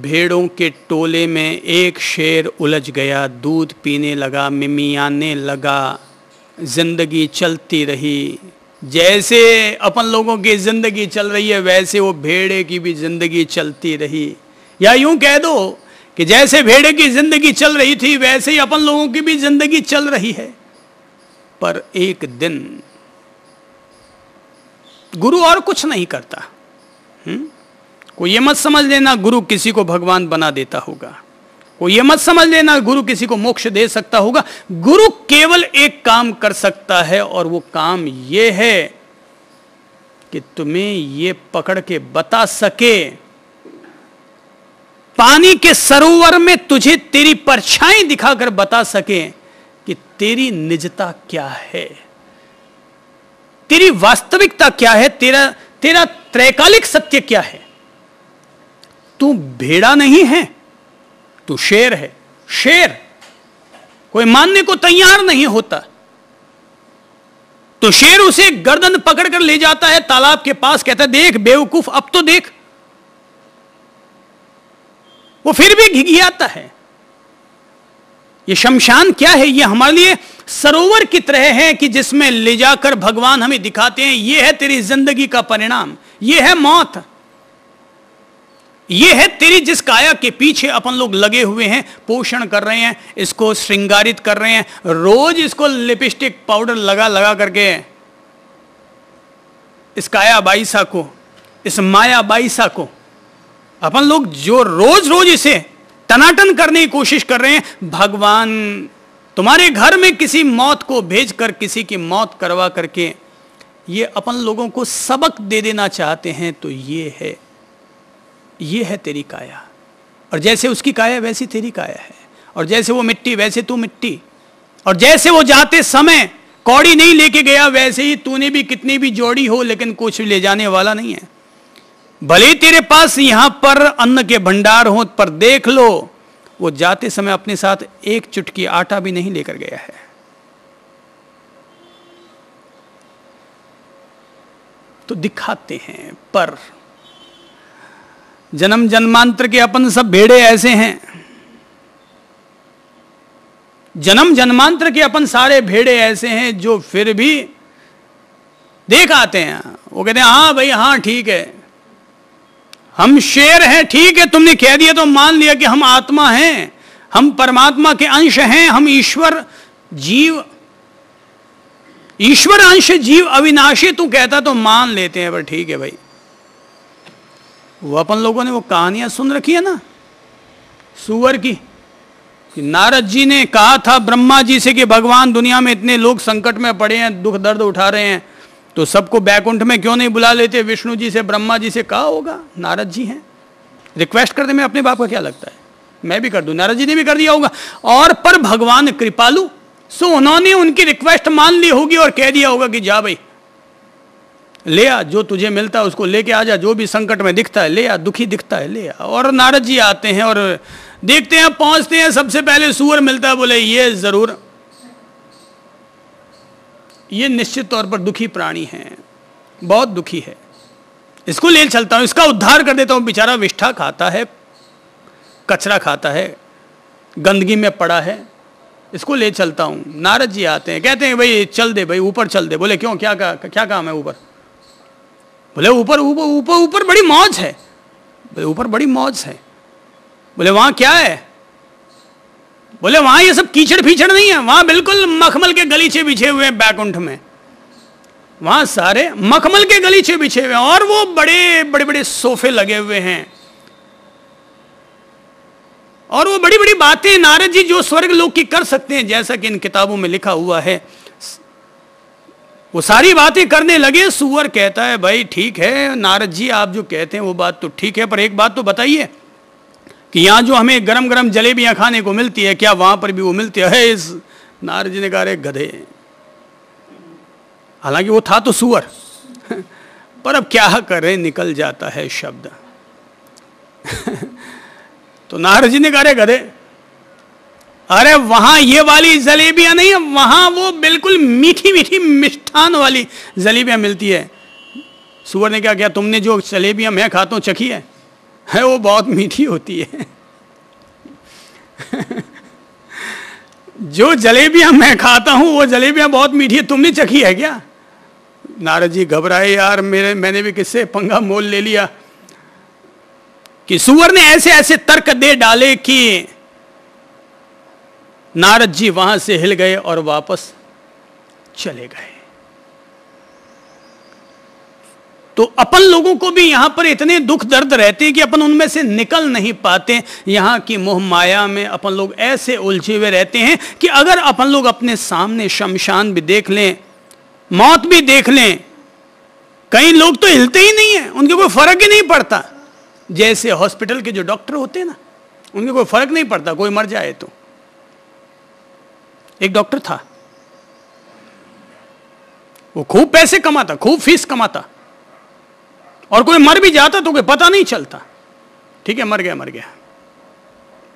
भेड़ों के टोले में एक शेर उलझ गया, दूध पीने लगा, मिमियाने लगा, जिंदगी चलती रही। जैसे अपन लोगों की जिंदगी चल रही है वैसे वो भेड़े की भी जिंदगी चलती रही। या यूं कह दो कि जैसे भेड़े की जिंदगी चल रही थी वैसे ही अपन लोगों की भी जिंदगी चल रही है। पर एक दिन गुरु और कुछ नहीं करता। कोई ये मत समझ लेना गुरु किसी को भगवान बना देता होगा, कोई ये मत समझ लेना गुरु किसी को मोक्ष दे सकता होगा। गुरु केवल एक काम कर सकता है और वो काम ये है कि तुम्हें ये पकड़ के बता सके, पानी के सरोवर में तुझे तेरी परछाई दिखाकर बता सके कि तेरी निजता क्या है, तेरी वास्तविकता क्या है, तेरा त्रैकालिक सत्य क्या है। तू भेड़ा नहीं है, तू शेर है। शेर कोई मानने को तैयार नहीं होता, तो शेर उसे गर्दन पकड़कर ले जाता है तालाब के पास, कहता है देख बेवकूफ अब तो देख। वो फिर भी घिघियाता है। ये शमशान क्या है? ये हमारे लिए सरोवर की तरह है कि जिसमें ले जाकर भगवान हमें दिखाते हैं ये है तेरी जिंदगी का परिणाम, ये है मौत, ये है तेरी जिस काया के पीछे अपन लोग लगे हुए हैं, पोषण कर रहे हैं, इसको श्रृंगारित कर रहे हैं, रोज इसको लिपस्टिक पाउडर लगा लगा करके इस काया बाईसा को, इस माया बाईसा को अपन लोग जो रोज रोज इसे टनाटन करने की कोशिश कर रहे हैं। भगवान तुम्हारे घर में किसी मौत को भेजकर किसी की मौत करवा करके ये अपन लोगों को सबक दे देना चाहते हैं। तो ये है तेरी काया, और जैसे उसकी काया वैसी तेरी काया है, और जैसे वो मिट्टी वैसे तू मिट्टी, और जैसे वो जाते समय कौड़ी नहीं लेके गया वैसे ही तूने भी कितनी भी जोड़ी हो लेकिन कुछ ले जाने वाला नहीं है। भले ही तेरे पास यहां पर अन्न के भंडार हो, पर देख लो वो जाते समय अपने साथ एक चुटकी आटा भी नहीं लेकर गया है। तो दिखाते हैं, पर जन्म जन्मांतर के अपन सब भेड़े ऐसे हैं, जन्म जन्मांतर के अपन सारे भेड़े ऐसे हैं जो फिर भी देख आते हैं। वो कहते हैं हाँ भाई हाँ ठीक है, हम शेर हैं, ठीक है तुमने कह दिया तो मान लिया कि हम आत्मा हैं, हम परमात्मा के अंश हैं, हम ईश्वर जीव, ईश्वर अंश जीव अविनाशी तू कहता तो मान लेते हैं, पर ठीक है भाई। वो अपन लोगों ने वो कहानियां सुन रखी है ना सूअर की, कि नारद जी ने कहा था ब्रह्मा जी से कि भगवान दुनिया में इतने लोग संकट में पड़े हैं, दुख दर्द उठा रहे हैं, तो सबको बैकुंठ में क्यों नहीं बुला लेते? विष्णु जी से ब्रह्मा जी से कहा होगा, नारद जी हैं, रिक्वेस्ट कर दे। मैं अपने बाप का क्या लगता है, मैं भी कर दूं, नारद जी ने भी कर दिया होगा। और पर भगवान कृपालु, सो उन्होंने उनकी रिक्वेस्ट मान ली होगी और कह दिया होगा कि जा भाई ले आ, जो तुझे मिलता है उसको लेके आ जा, जो भी संकट में दिखता है ले आ, दुखी दिखता है ले आ। और नारद जी आते हैं और देखते हैं, पहुंचते हैं, सबसे पहले सूअर मिलता है, बोले ये जरूर, ये निश्चित तौर पर दुखी प्राणी है, बहुत दुखी है, इसको ले चलता हूं, इसका उद्धार कर देता हूं। बेचारा विष्ठा खाता है, कचरा खाता है, गंदगी में पड़ा है, इसको ले चलता हूं। नारद जी आते हैं, कहते हैं भाई चल दे भाई, ऊपर चल दे। बोले क्यों, क्या काम है ऊपर? बोले ऊपर ऊपर ऊपर ऊपर बड़ी मौज है। बोले ऊपर बड़ी मौज है। बोले वहां क्या है? बोले वहां ये सब कीचड़ फीचड़ नहीं है, वहां बिल्कुल मखमल के गलीचे बिछे हुए हैं बैकुंठ में, वहां सारे मखमल के गलीचे बिछे हुए हैं और वो बड़े बड़े बड़े सोफे लगे हुए हैं और वो बड़ी बड़ी बातें नारद जी जो स्वर्ग लोक की कर सकते हैं, जैसा कि इन किताबों में लिखा हुआ है, वो सारी बातें करने लगे। सूअर कहता है भाई ठीक है नारद जी, आप जो कहते हैं वो बात तो ठीक है, पर एक बात तो बताइए कि यहाँ जो हमें गरम गरम जलेबियां खाने को मिलती है, क्या वहां पर भी वो मिलती है? इस नारद जी ने कहा रे गधे, हालांकि वो था तो सूअर पर अब क्या करें, निकल जाता है शब्द तो नारद जी ने कहा रे गधे, अरे वहां ये वाली जलेबियां नहीं है, वहां वो बिल्कुल मीठी मीठी मिष्ठान वाली जलेबियां मिलती है। सूअर ने क्या किया, तुमने जो जलेबियां मैं खाता हूं चखी है वो बहुत मीठी होती है जो जलेबियां मैं खाता हूं वो जलेबियां बहुत मीठी है, तुमने चखी है क्या? नारद जी घबराए, यार मैंने भी किससे पंगा मोल ले लिया कि सूअर ने ऐसे ऐसे तर्क दे डाले कि नारद जी वहां से हिल गए और वापस चले गए। तो अपन लोगों को भी यहां पर इतने दुख दर्द रहते हैं कि अपन उनमें से निकल नहीं पाते। यहां की मोह माया में अपन लोग ऐसे उलझे हुए रहते हैं कि अगर अपन लोग अपने सामने शमशान भी देख लें, मौत भी देख लें, कई लोग तो हिलते ही नहीं है, उनके कोई फर्क ही नहीं पड़ता। जैसे हॉस्पिटल के जो डॉक्टर होते हैं ना, उनके कोई फर्क नहीं पड़ता कोई मर जाए तो। एक डॉक्टर था, वो खूब पैसे कमाता, खूब फीस कमाता, और कोई मर भी जाता तो कोई पता नहीं चलता। ठीक है, मर गया,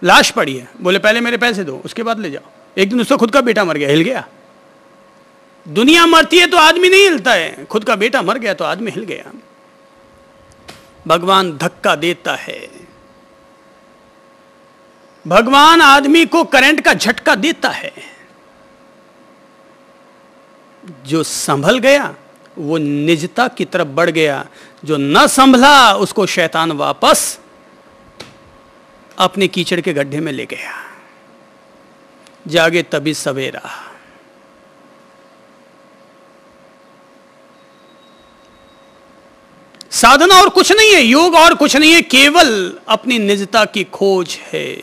लाश पड़ी है, बोले पहले मेरे पैसे दो उसके बाद ले जाओ। एक दिन उसका खुद का बेटा मर गया, हिल गया। दुनिया मरती है तो आदमी नहीं हिलता है, खुद का बेटा मर गया तो आदमी हिल गया। भगवान धक्का देता है, भगवान आदमी को करंट का झटका देता है। जो संभल गया वो निजता की तरफ बढ़ गया, जो न संभला उसको शैतान वापस अपने कीचड़ के गड्ढे में ले गया। जागे तभी सवेरा। साधना और कुछ नहीं है, योग और कुछ नहीं है, केवल अपनी निजता की खोज है।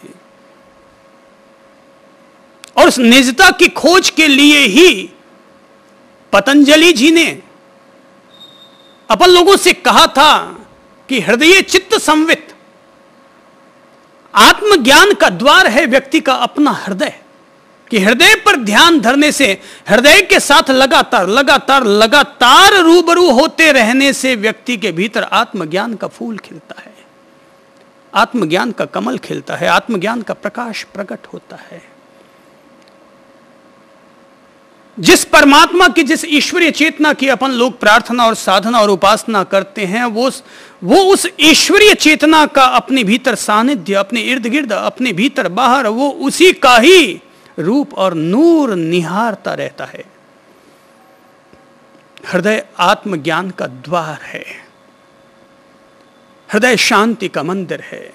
और उस निजता की खोज के लिए ही पतंजलि जी ने अपन लोगों से कहा था कि हृदय चित्त संवित, आत्मज्ञान का द्वार है व्यक्ति का अपना हृदय, कि हृदय पर ध्यान धरने से, हृदय के साथ लगातार लगातार लगातार रूबरू होते रहने से व्यक्ति के भीतर आत्मज्ञान का फूल खिलता है, आत्मज्ञान का कमल खिलता है, आत्मज्ञान का प्रकाश प्रकट होता है। जिस परमात्मा की, जिस ईश्वरीय चेतना की अपन लोग प्रार्थना और साधना और उपासना करते हैं, वो उस ईश्वरीय चेतना का अपने भीतर सानिध्य, अपने इर्द गिर्द, अपने भीतर बाहर, वो उसी का ही रूप और नूर निहारता रहता है। हृदय आत्मज्ञान का द्वार है, हृदय शांति का मंदिर है,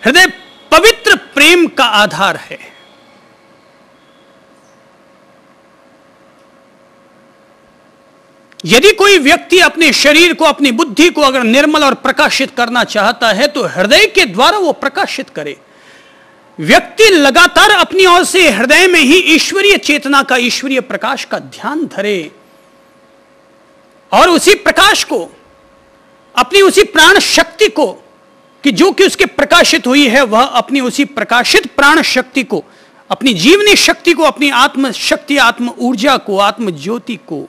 हृदय पवित्र प्रेम का आधार है। यदि कोई व्यक्ति अपने शरीर को, अपनी बुद्धि को अगर निर्मल और प्रकाशित करना चाहता है तो हृदय के द्वारा वो प्रकाशित करे। व्यक्ति लगातार अपनी ओर से हृदय में ही ईश्वरीय चेतना का, ईश्वरीय प्रकाश का ध्यान धरे और उसी प्रकाश को, अपनी उसी प्राण शक्ति को, कि जो कि उसके प्रकाशित हुई है, वह अपनी उसी प्रकाशित प्राण शक्ति को, अपनी जीवनी शक्ति को, अपनी आत्म शक्ति, आत्म ऊर्जा को, आत्म ज्योति को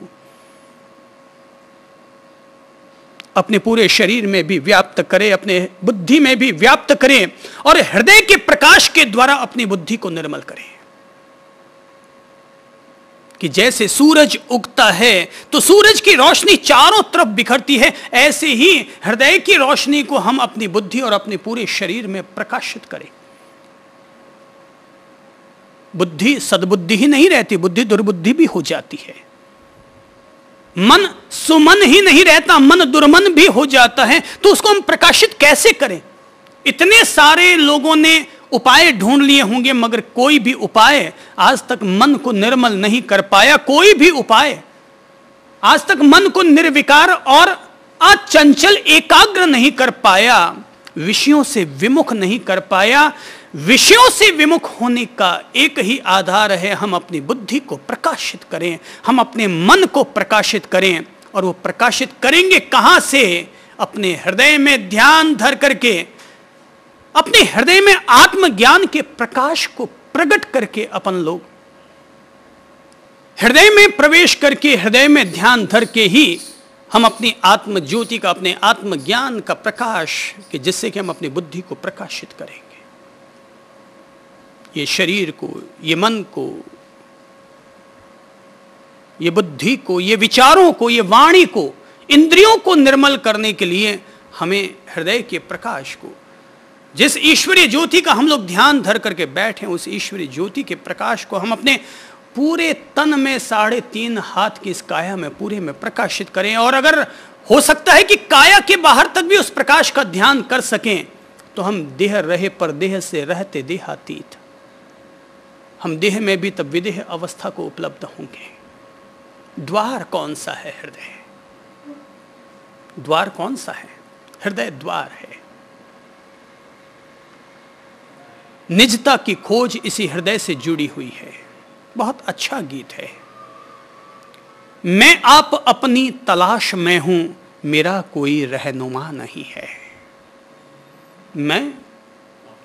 अपने पूरे शरीर में भी व्याप्त करे, अपने बुद्धि में भी व्याप्त करें और हृदय के प्रकाश के द्वारा अपनी बुद्धि को निर्मल करें। कि जैसे सूरज उगता है तो सूरज की रोशनी चारों तरफ बिखरती है, ऐसे ही हृदय की रोशनी को हम अपनी बुद्धि और अपने पूरे शरीर में प्रकाशित करें। बुद्धि सद्बुद्धि ही नहीं रहती, बुद्धि दुर्बुद्धि भी हो जाती है। मन सुमन ही नहीं रहता, मन दुर्मन भी हो जाता है। तो उसको हम प्रकाशित कैसे करें? इतने सारे लोगों ने उपाय ढूंढ लिए होंगे, मगर कोई भी उपाय आज तक मन को निर्मल नहीं कर पाया। कोई भी उपाय आज तक मन को निर्विकार और अचंचल एकाग्र नहीं कर पाया, विषयों से विमुख नहीं कर पाया। विषयों से विमुख होने का एक ही आधार है, हम अपनी बुद्धि को प्रकाशित करें, हम अपने मन को प्रकाशित करें। और वो प्रकाशित करेंगे कहां से? अपने हृदय में ध्यान धर करके, अपने हृदय में आत्मज्ञान के प्रकाश को प्रकट करके अपन लोग हृदय में प्रवेश करके, हृदय में ध्यान धर के ही हम अपनी आत्म ज्योति का, अपने आत्मज्ञान का प्रकाश, कि जिससे कि हम अपनी बुद्धि को प्रकाशित करेंगे। ये शरीर को, ये मन को, ये बुद्धि को, ये विचारों को, ये वाणी को, इंद्रियों को निर्मल करने के लिए हमें हृदय के प्रकाश को, जिस ईश्वरीय ज्योति का हम लोग ध्यान धर करके बैठे, उस ईश्वरीय ज्योति के प्रकाश को हम अपने पूरे तन में, 3.5 हाथ की इस काया में पूरे में प्रकाशित करें। और अगर हो सकता है कि काया के बाहर तक भी उस प्रकाश का ध्यान कर सकें, तो हम देह रहे पर देह से रहते देहातीत, हम देह में भी तब विदेह अवस्था को उपलब्ध होंगे। द्वार कौन सा है? हृदय। द्वार कौन सा है? हृदय द्वार है। निजता की खोज इसी हृदय से जुड़ी हुई है। बहुत अच्छा गीत है। मैं आप अपनी तलाश में हूं, मेरा कोई रहनुमा नहीं है।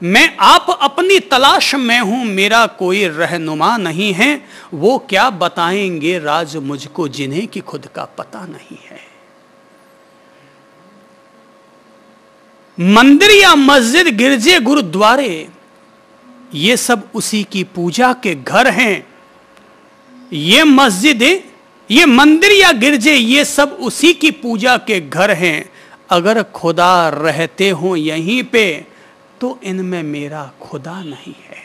मैं आप अपनी तलाश में हूं, मेरा कोई रहनुमा नहीं है। वो क्या बताएंगे राज मुझको, जिन्हें कि खुद का पता नहीं है। मंदिर या मस्जिद, गिरजे, गुरुद्वारे, ये सब उसी की पूजा के घर हैं। ये मस्जिदें, ये मंदिर या गिरजे, ये सब उसी की पूजा के घर हैं। अगर खुदा रहते हो यहीं पे, तो इनमें मेरा खुदा नहीं है।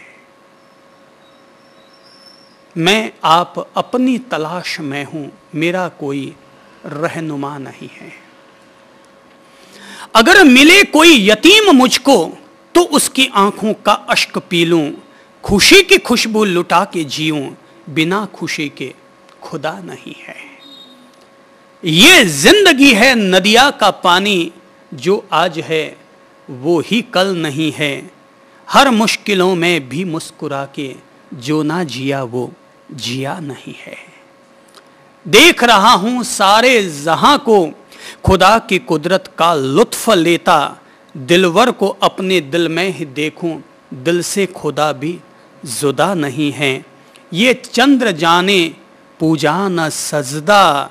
मैं आप अपनी तलाश में हूं, मेरा कोई रहनुमा नहीं है। अगर मिले कोई यतीम मुझको, तो उसकी आंखों का अश्क पी लूं, खुशी की खुशबू लुटा के जीऊं, बिना खुशी के खुदा नहीं है। ये जिंदगी है नदिया का पानी, जो आज है वो ही कल नहीं है। हर मुश्किलों में भी मुस्कुरा के, जो ना जिया वो जिया नहीं है। देख रहा हूं सारे जहां को, खुदा की कुदरत का लुत्फ लेता। दिलवर को अपने दिल में ही देखूं, दिल से खुदा भी जुदा नहीं है। ये चंद्र जाने पूजा न सजदा,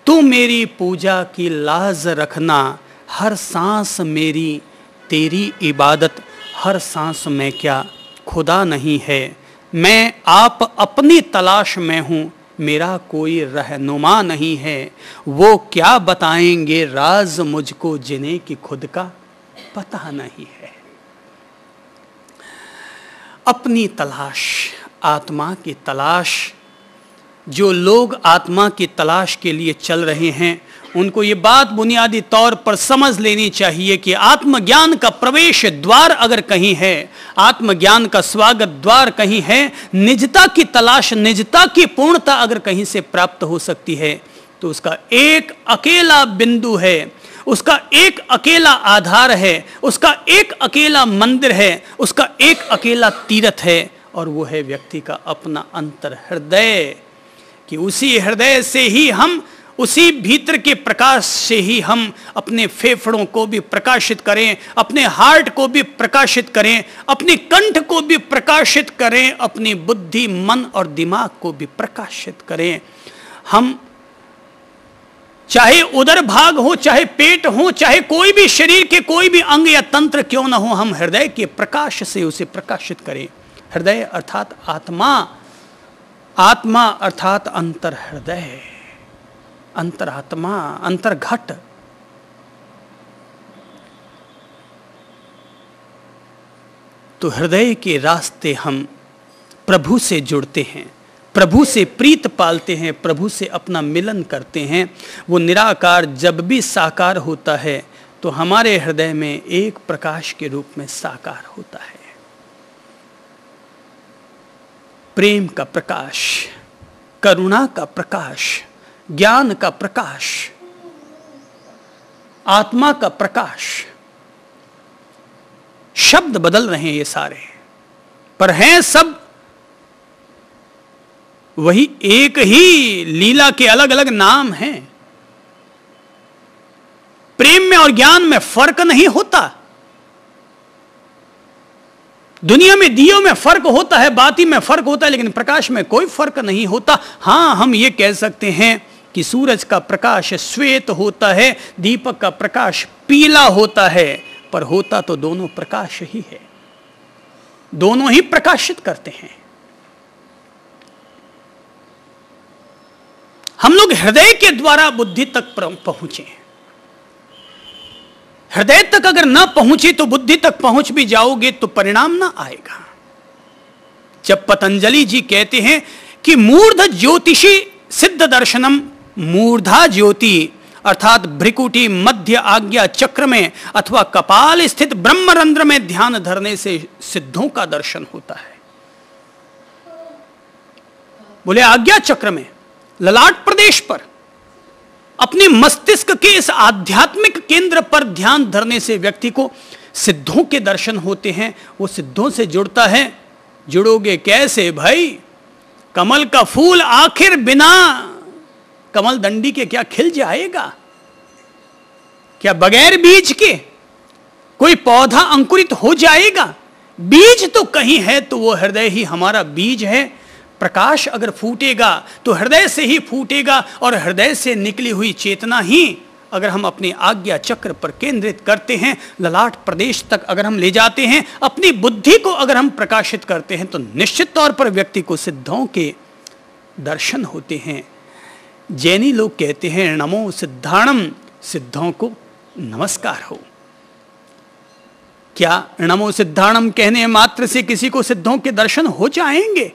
तू मेरी पूजा की लाज रखना। हर सांस मेरी तेरी इबादत, हर सांस में क्या खुदा नहीं है। मैं आप अपनी तलाश में हूं, मेरा कोई रहनुमा नहीं है। वो क्या बताएंगे राज मुझको जिन्हें कि खुद का पता नहीं है। अपनी तलाश, आत्मा की तलाश। जो लोग आत्मा की तलाश के लिए चल रहे हैं उनको ये बात बुनियादी तौर पर समझ लेनी चाहिए कि आत्मज्ञान का प्रवेश द्वार अगर कहीं है, आत्मज्ञान का स्वागत द्वार कहीं है, निजता की तलाश, निजता की पूर्णता अगर कहीं से प्राप्त हो सकती है तो उसका एक अकेला बिंदु है, उसका एक अकेला आधार है, उसका एक अकेला मंदिर है, उसका एक अकेला तीर्थ है, और वो है व्यक्ति का अपना अंतर हृदय। कि उसी हृदय से ही हम, उसी भीतर के प्रकाश से ही हम अपने फेफड़ों को भी प्रकाशित करें, अपने हार्ट को भी प्रकाशित करें, अपने कंठ को भी प्रकाशित करें, अपनी बुद्धि, मन और दिमाग को भी प्रकाशित करें। हम चाहे उदर भाग हो, चाहे पेट हो, चाहे कोई भी शरीर के कोई भी अंग या तंत्र क्यों न हो, हम हृदय के प्रकाश से उसे प्रकाशित करें। हृदय अर्थात आत्मा, आत्मा अर्थात अंतर हृदय, अंतरात्मा, अंतर्घट। तो हृदय के रास्ते हम प्रभु से जुड़ते हैं, प्रभु से प्रीत पालते हैं, प्रभु से अपना मिलन करते हैं। वो निराकार जब भी साकार होता है तो हमारे हृदय में एक प्रकाश के रूप में साकार होता है। प्रेम का प्रकाश, करुणा का प्रकाश, ज्ञान का प्रकाश, आत्मा का प्रकाश। शब्द बदल रहे हैं ये सारे, पर हैं सब वही एक ही लीला के अलग अलग नाम हैं। प्रेम में और ज्ञान में फर्क नहीं होता। दुनिया में दियों में फर्क होता है, बाती में फर्क होता है, लेकिन प्रकाश में कोई फर्क नहीं होता। हां, हम ये कह सकते हैं कि सूरज का प्रकाश श्वेत होता है, दीपक का प्रकाश पीला होता है, पर होता तो दोनों प्रकाश ही है, दोनों ही प्रकाशित करते हैं। हम लोग हृदय के द्वारा बुद्धि तक पहुंचे। हृदय तक अगर ना पहुंचे तो बुद्धि तक पहुंच भी जाओगे तो परिणाम ना आएगा। जब पतंजलि जी कहते हैं कि मूर्ध ज्योतिषी सिद्ध दर्शनम, मूर्धा ज्योति अर्थात भ्रिकुटी मध्य आज्ञा चक्र में अथवा कपाल स्थित ब्रह्मरंध्र में ध्यान धरने से सिद्धों का दर्शन होता है। बोले आज्ञा चक्र में, ललाट प्रदेश पर, अपने मस्तिष्क के इस आध्यात्मिक केंद्र पर ध्यान धरने से व्यक्ति को सिद्धों के दर्शन होते हैं। वो सिद्धों से जुड़ता है। जुड़ोगे कैसे भाई? कमल का फूल आखिर बिना कमल दंडी के क्या खिल जाएगा? क्या बगैर बीज के कोई पौधा अंकुरित हो जाएगा? बीज तो कहीं है, तो वो हृदय ही हमारा बीज है। प्रकाश अगर फूटेगा तो हृदय से ही फूटेगा, और हृदय से निकली हुई चेतना ही अगर हम अपनी आज्ञा चक्र पर केंद्रित करते हैं, ललाट प्रदेश तक अगर हम ले जाते हैं, अपनी बुद्धि को अगर हम प्रकाशित करते हैं, तो निश्चित तौर पर व्यक्ति को सिद्धों के दर्शन होते हैं। जैनी लोग कहते हैं नमो सिद्धाणम, सिद्धों को नमस्कार हो। क्या नमो सिद्धाणम कहने मात्र से किसी को सिद्धों के दर्शन हो जाएंगे?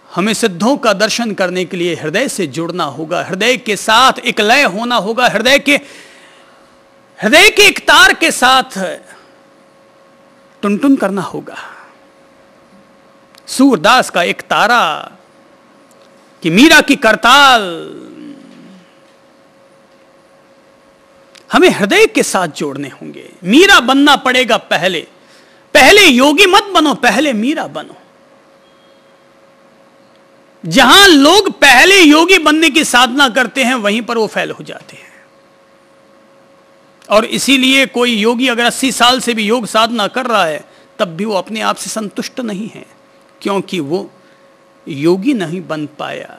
हमें सिद्धों का दर्शन करने के लिए हृदय से जुड़ना होगा, हृदय के साथ एक लय होना होगा, हृदय के एक तार के साथ टुनटुन करना होगा। सूरदास का एक तारा कि मीरा की करताल, हमें हृदय के साथ जोड़ने होंगे। मीरा बनना पड़ेगा पहले। पहले योगी मत बनो, पहले मीरा बनो। जहां लोग पहले योगी बनने की साधना करते हैं वहीं पर वो फेल हो जाते हैं। और इसीलिए कोई योगी अगर 80 साल से भी योग साधना कर रहा है तब भी वो अपने आप से संतुष्ट नहीं है, क्योंकि वो योगी नहीं बन पाया।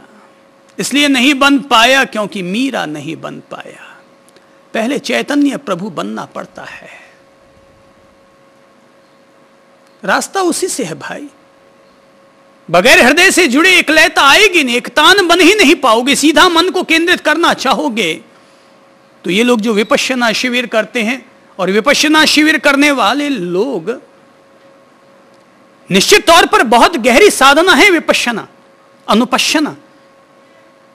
इसलिए नहीं बन पाया क्योंकि मीरा नहीं बन पाया। पहले चैतन्य प्रभु बनना पड़ता है। रास्ता उसी से है भाई। बगैर हृदय से जुड़े एकलयता आएगी नहीं, एकतान बन ही नहीं पाओगे। सीधा मन को केंद्रित करना चाहोगे तो ये लोग जो विपश्यना शिविर करते हैं, और विपश्यना शिविर करने वाले लोग निश्चित तौर पर बहुत गहरी साधना है विपश्यना, अनुपश्यना।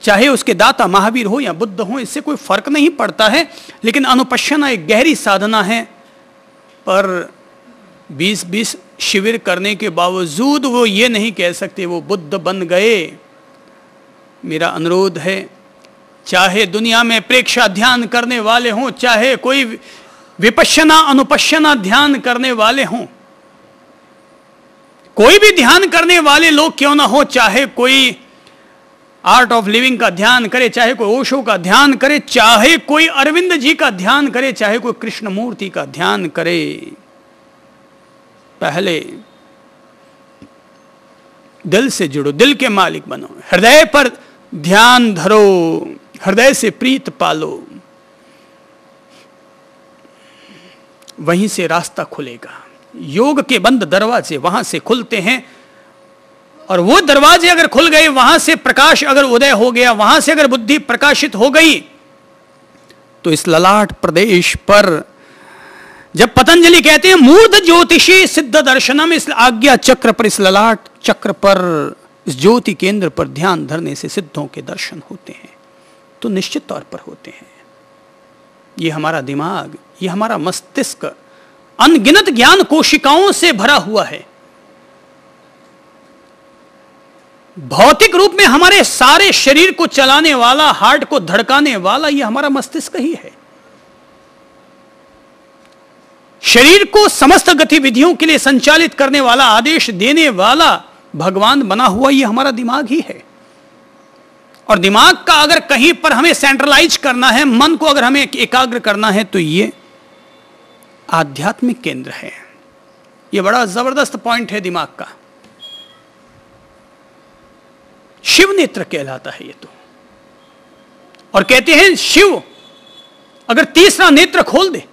चाहे उसके दाता महावीर हो या बुद्ध हो, इससे कोई फर्क नहीं पड़ता है, लेकिन अनुपश्यना एक गहरी साधना है। पर 20-20 शिविर करने के बावजूद वो ये नहीं कह सकते वो बुद्ध बन गए। मेरा अनुरोध है, चाहे दुनिया में प्रेक्षा ध्यान करने वाले हों, चाहे कोई विपश्यना अनुपश्यना ध्यान करने वाले हों, कोई भी ध्यान करने वाले लोग क्यों ना हो, चाहे कोई आर्ट ऑफ लिविंग का ध्यान करे, चाहे कोई ओशो का ध्यान करे, चाहे कोई अरविंद जी का ध्यान करे, चाहे कोई कृष्णमूर्ति का ध्यान करे, पहले दिल से जुड़ो, दिल के मालिक बनो, हृदय पर ध्यान धरो, हृदय से प्रीत पालो, वहीं से रास्ता खुलेगा। योग के बंद दरवाजे वहां से खुलते हैं, और वो दरवाजे अगर खुल गए, वहां से प्रकाश अगर उदय हो गया, वहां से अगर बुद्धि प्रकाशित हो गई, तो इस ललाट प्रदेश पर जब पतंजलि कहते हैं मूर्ध ज्योतिषी सिद्ध दर्शनम, इस आज्ञा चक्र पर, इस ललाट चक्र पर, इस ज्योति केंद्र पर ध्यान धरने से सिद्धों के दर्शन होते हैं, तो निश्चित तौर पर होते हैं। ये हमारा दिमाग, ये हमारा मस्तिष्क अनगिनत ज्ञान कोशिकाओं से भरा हुआ है। भौतिक रूप में हमारे सारे शरीर को चलाने वाला, हार्ट को धड़काने वाला, ये हमारा मस्तिष्क ही है। शरीर को समस्त गतिविधियों के लिए संचालित करने वाला, आदेश देने वाला भगवान बना हुआ ये हमारा दिमाग ही है। और दिमाग का अगर कहीं पर हमें सेंट्रलाइज करना है, मन को अगर हमें एकाग्र करना है, तो ये आध्यात्मिक केंद्र है। ये बड़ा जबरदस्त पॉइंट है दिमाग का। शिव नेत्र कहलाता है ये तो। और कहते हैं शिव अगर तीसरा नेत्र खोल दे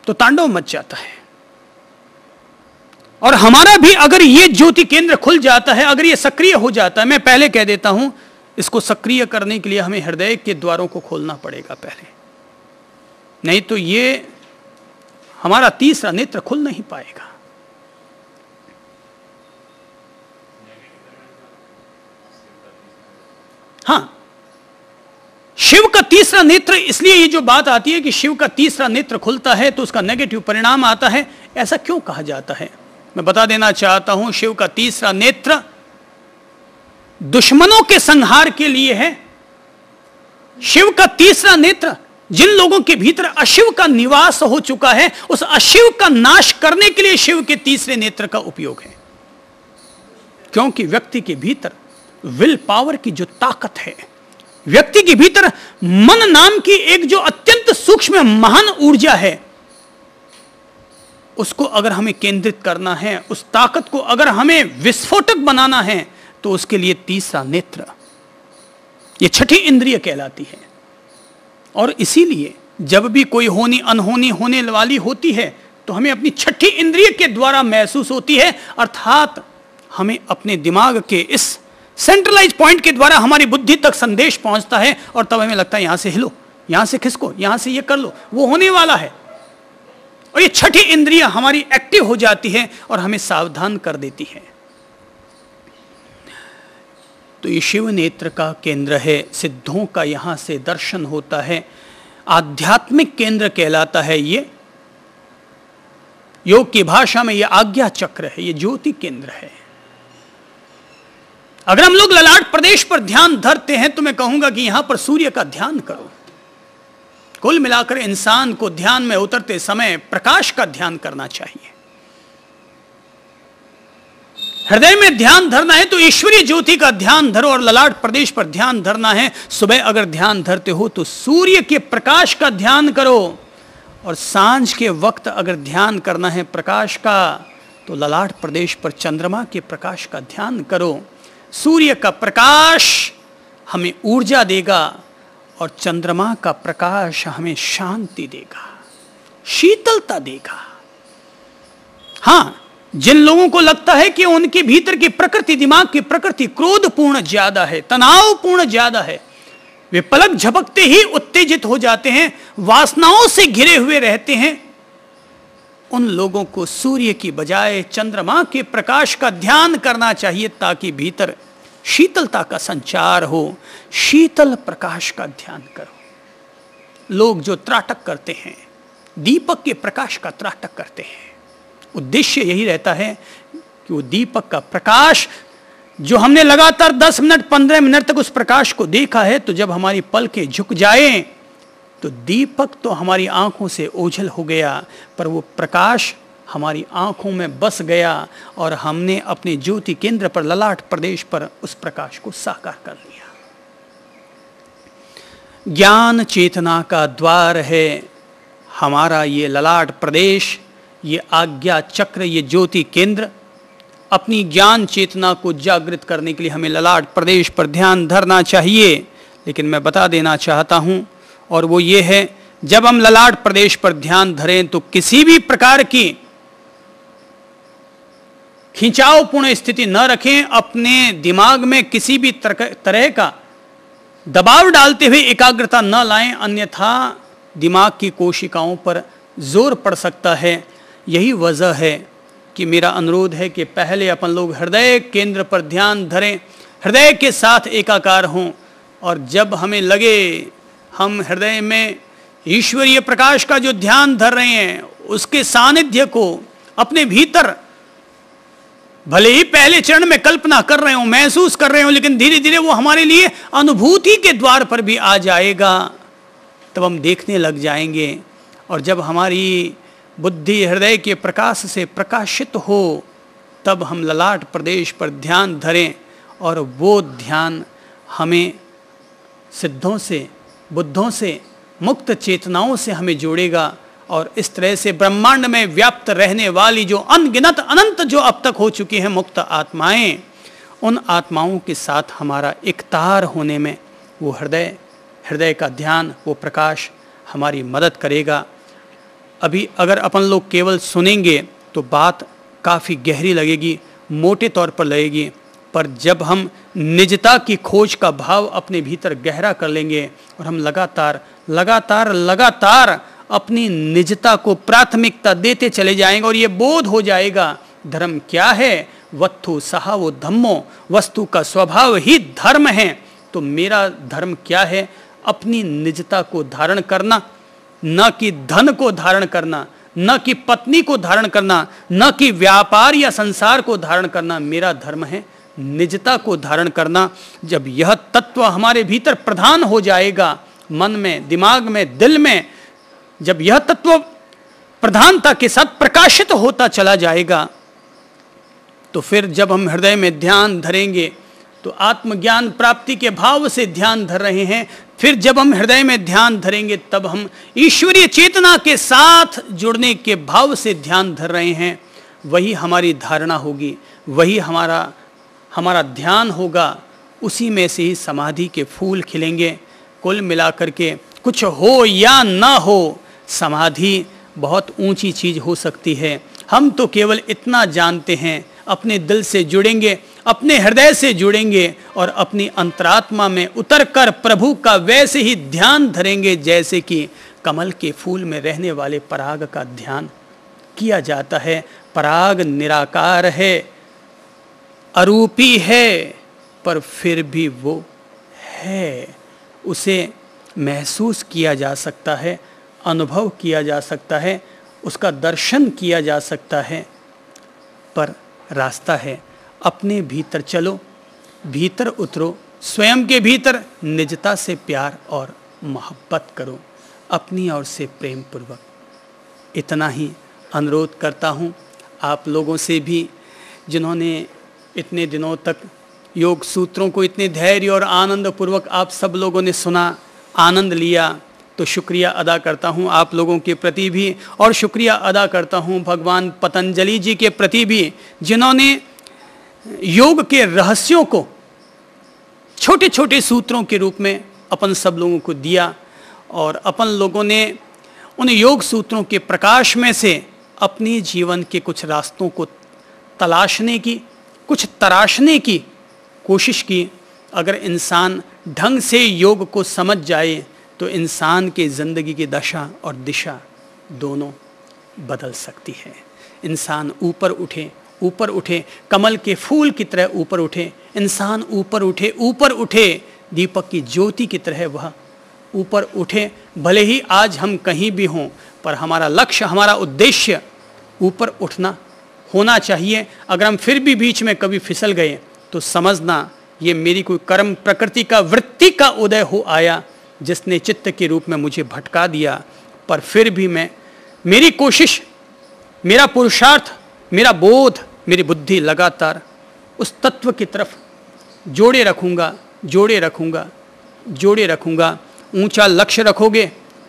तो तांडव मच जाता है। और हमारा भी अगर ये ज्योति केंद्र खुल जाता है, अगर ये सक्रिय हो जाता है, मैं पहले कह देता हूं, इसको सक्रिय करने के लिए हमें हृदय के द्वारों को खोलना पड़ेगा पहले, नहीं तो ये हमारा तीसरा नेत्र खुल नहीं पाएगा। हां, शिव का तीसरा नेत्र, इसलिए ये जो बात आती है कि शिव का तीसरा नेत्र खुलता है तो उसका नेगेटिव परिणाम आता है, ऐसा क्यों कहा जाता है? मैं बता देना चाहता हूं, शिव का तीसरा नेत्र दुश्मनों के संहार के लिए है। शिव का तीसरा नेत्र जिन लोगों के भीतर अशिव का निवास हो चुका है, उस अशिव का नाश करने के लिए शिव के तीसरे नेत्र का उपयोग है। क्योंकि व्यक्ति के भीतर विल पावर की जो ताकत है, व्यक्ति के भीतर मन नाम की एक जो अत्यंत सूक्ष्म महान ऊर्जा है, उसको अगर हमें केंद्रित करना है, उस ताकत को अगर हमें विस्फोटक बनाना है, तो उसके लिए तीसरा नेत्र, ये छठी इंद्रिय कहलाती है। और इसीलिए जब भी कोई होनी अनहोनी होने वाली होती है तो हमें अपनी छठी इंद्रिय के द्वारा महसूस होती है, अर्थात हमें अपने दिमाग के इस सेंट्रलाइज पॉइंट के द्वारा हमारी बुद्धि तक संदेश पहुंचता है, और तब हमें लगता है यहां से हिलो, यहां से खिसको, यहां से ये कर लो, वो होने वाला है। और ये छठी इंद्रिय हमारी एक्टिव हो जाती है और हमें सावधान कर देती है। तो ये शिव नेत्र का केंद्र है, सिद्धों का यहां से दर्शन होता है, आध्यात्मिक केंद्र कहलाता है ये। योग की भाषा में ये आज्ञा चक्र है, ये ज्योति केंद्र है। अगर हम लोग ललाट प्रदेश पर ध्यान धरते हैं तो मैं कहूंगा कि यहां पर सूर्य का ध्यान करो। कुल मिलाकर इंसान को ध्यान में उतरते समय प्रकाश का ध्यान करना चाहिए। हृदय में ध्यान धरना है तो ईश्वरीय ज्योति का ध्यान धरो, और ललाट प्रदेश पर ध्यान धरना है, सुबह अगर ध्यान धरते हो तो सूर्य के प्रकाश का ध्यान करो, और सांझ के वक्त अगर ध्यान करना है प्रकाश का तो ललाट प्रदेश पर चंद्रमा के प्रकाश का ध्यान करो। सूर्य का प्रकाश हमें ऊर्जा देगा और चंद्रमा का प्रकाश हमें शांति देगा, शीतलता देगा। हां, जिन लोगों को लगता है कि उनके भीतर की प्रकृति, दिमाग की प्रकृति क्रोधपूर्ण ज्यादा है, तनावपूर्ण ज्यादा है, वे पलक झपकते ही उत्तेजित हो जाते हैं, वासनाओं से घिरे हुए रहते हैं, उन लोगों को सूर्य की बजाय चंद्रमा के प्रकाश का ध्यान करना चाहिए ताकि भीतर शीतलता का संचार हो। शीतल प्रकाश का ध्यान करो। लोग जो त्राटक करते हैं, दीपक के प्रकाश का त्राटक करते हैं, उद्देश्य यही रहता है कि वो दीपक का प्रकाश जो हमने लगातार 10 मिनट 15 मिनट तक उस प्रकाश को देखा है, तो जब हमारी पलकें झुक जाएं तो दीपक तो हमारी आंखों से ओझल हो गया, पर वो प्रकाश हमारी आंखों में बस गया और हमने अपने ज्योति केंद्र पर, ललाट प्रदेश पर उस प्रकाश को साकार कर लिया। ज्ञान चेतना का द्वार है हमारा ये ललाट प्रदेश, ये आज्ञा चक्र, ये ज्योति केंद्र। अपनी ज्ञान चेतना को जागृत करने के लिए हमें ललाट प्रदेश पर ध्यान धरना चाहिए। लेकिन मैं बता देना चाहता हूं, और वो ये है, जब हम ललाट प्रदेश पर ध्यान धरें तो किसी भी प्रकार की खिंचावपूर्ण स्थिति न रखें, अपने दिमाग में किसी भी तरह का दबाव डालते हुए एकाग्रता न लाएं, अन्यथा दिमाग की कोशिकाओं पर जोर पड़ सकता है। यही वजह है कि मेरा अनुरोध है कि पहले अपन लोग हृदय केंद्र पर ध्यान धरें, हृदय के साथ एकाकार हों, और जब हमें लगे हम हृदय में ईश्वरीय प्रकाश का जो ध्यान धर रहे हैं, उसके सानिध्य को अपने भीतर भले ही पहले चरण में कल्पना कर रहे हो, महसूस कर रहे हो, लेकिन धीरे धीरे वो हमारे लिए अनुभूति के द्वार पर भी आ जाएगा। तब हम देखने लग जाएंगे, और जब हमारी बुद्धि हृदय के प्रकाश से प्रकाशित हो, तब हम ललाट प्रदेश पर ध्यान धरें, और वो ध्यान हमें सिद्धों से, बुद्धों से, मुक्त चेतनाओं से हमें जोड़ेगा, और इस तरह से ब्रह्मांड में व्याप्त रहने वाली जो अनगिनत अनंत जो अब तक हो चुकी हैं मुक्त आत्माएं, उन आत्माओं के साथ हमारा एक तार होने में वो हृदय का ध्यान, वो प्रकाश हमारी मदद करेगा। अभी अगर अपन लोग केवल सुनेंगे तो बात काफ़ी गहरी लगेगी, मोटे तौर पर लगेगी, पर जब हम निजता की खोज का भाव अपने भीतर गहरा कर लेंगे और हम लगातार अपनी निजता को प्राथमिकता देते चले जाएंगे, और ये बोध हो जाएगा धर्म क्या है, वत्थु सहावो धम्मो, वस्तु का स्वभाव ही धर्म है। तो मेरा धर्म क्या है? अपनी निजता को धारण करना, न कि धन को धारण करना, न कि पत्नी को धारण करना, न कि व्यापार या संसार को धारण करना। मेरा धर्म है निजता को धारण करना। जब यह तत्व हमारे भीतर प्रधान हो जाएगा, मन में, दिमाग में, दिल में, जब यह तत्व प्रधानता के साथ प्रकाशित होता चला जाएगा, तो फिर जब हम हृदय में ध्यान धरेंगे तो आत्मज्ञान प्राप्ति के भाव से ध्यान धर रहे हैं। फिर जब हम हृदय में ध्यान धरेंगे तब हम ईश्वरीय चेतना के साथ जुड़ने के भाव से ध्यान धर रहे हैं। वही हमारी धारणा होगी, वही हमारा ध्यान होगा, उसी में से ही समाधि के फूल खिलेंगे। कुल मिलाकर के कुछ हो या ना हो, समाधि बहुत ऊंची चीज हो सकती है। हम तो केवल इतना जानते हैं, अपने दिल से जुड़ेंगे, अपने हृदय से जुड़ेंगे और अपनी अंतरात्मा में उतरकर प्रभु का वैसे ही ध्यान धरेंगे जैसे कि कमल के फूल में रहने वाले पराग का ध्यान किया जाता है। पराग निराकार है, अरूपी है, पर फिर भी वो है, उसे महसूस किया जा सकता है, अनुभव किया जा सकता है, उसका दर्शन किया जा सकता है। पर रास्ता है, अपने भीतर चलो, भीतर उतरो, स्वयं के भीतर निजता से प्यार और मोहब्बत करो, अपनी ओर से प्रेम पूर्वक। इतना ही अनुरोध करता हूँ आप लोगों से भी, जिन्होंने इतने दिनों तक योग सूत्रों को इतने धैर्य और आनंद पूर्वक आप सब लोगों ने सुना, आनंद लिया, तो शुक्रिया अदा करता हूँ आप लोगों के प्रति भी, और शुक्रिया अदा करता हूँ भगवान पतंजलि जी के प्रति भी, जिन्होंने योग के रहस्यों को छोटे छोटे सूत्रों के रूप में अपन सब लोगों को दिया, और अपन लोगों ने उन योग सूत्रों के प्रकाश में से अपने जीवन के कुछ रास्तों को तलाशने की, कुछ तराशने की कोशिश की। अगर इंसान ढंग से योग को समझ जाए तो इंसान के ज़िंदगी की दशा और दिशा दोनों बदल सकती है। इंसान ऊपर उठे, ऊपर उठे, कमल के फूल की तरह ऊपर उठे। इंसान ऊपर उठे, ऊपर उठे, दीपक की ज्योति की तरह वह ऊपर उठे। भले ही आज हम कहीं भी हों, पर हमारा लक्ष्य, हमारा उद्देश्य ऊपर उठना होना चाहिए। अगर हम फिर भी बीच में कभी फिसल गए तो समझना ये मेरी कोई कर्म प्रकृति का, वृत्ति का उदय हो आया, जिसने चित्त के रूप में मुझे भटका दिया। पर फिर भी मैं, मेरी कोशिश, मेरा पुरुषार्थ, मेरा बोध, मेरी बुद्धि लगातार उस तत्व की तरफ जोड़े रखूँगा, जोड़े रखूँगा, जोड़े रखूँगा। ऊंचा लक्ष्य रखोगे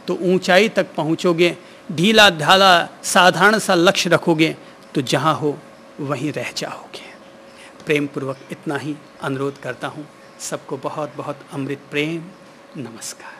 तो ऊंचाई तक पहुँचोगे। ढीला ढाला साधारण सा लक्ष्य रखोगे तो जहाँ हो वहीं रह जाओगे। प्रेम पूर्वक इतना ही अनुरोध करता हूँ। सबको बहुत बहुत अमृत प्रेम। नमस्कार।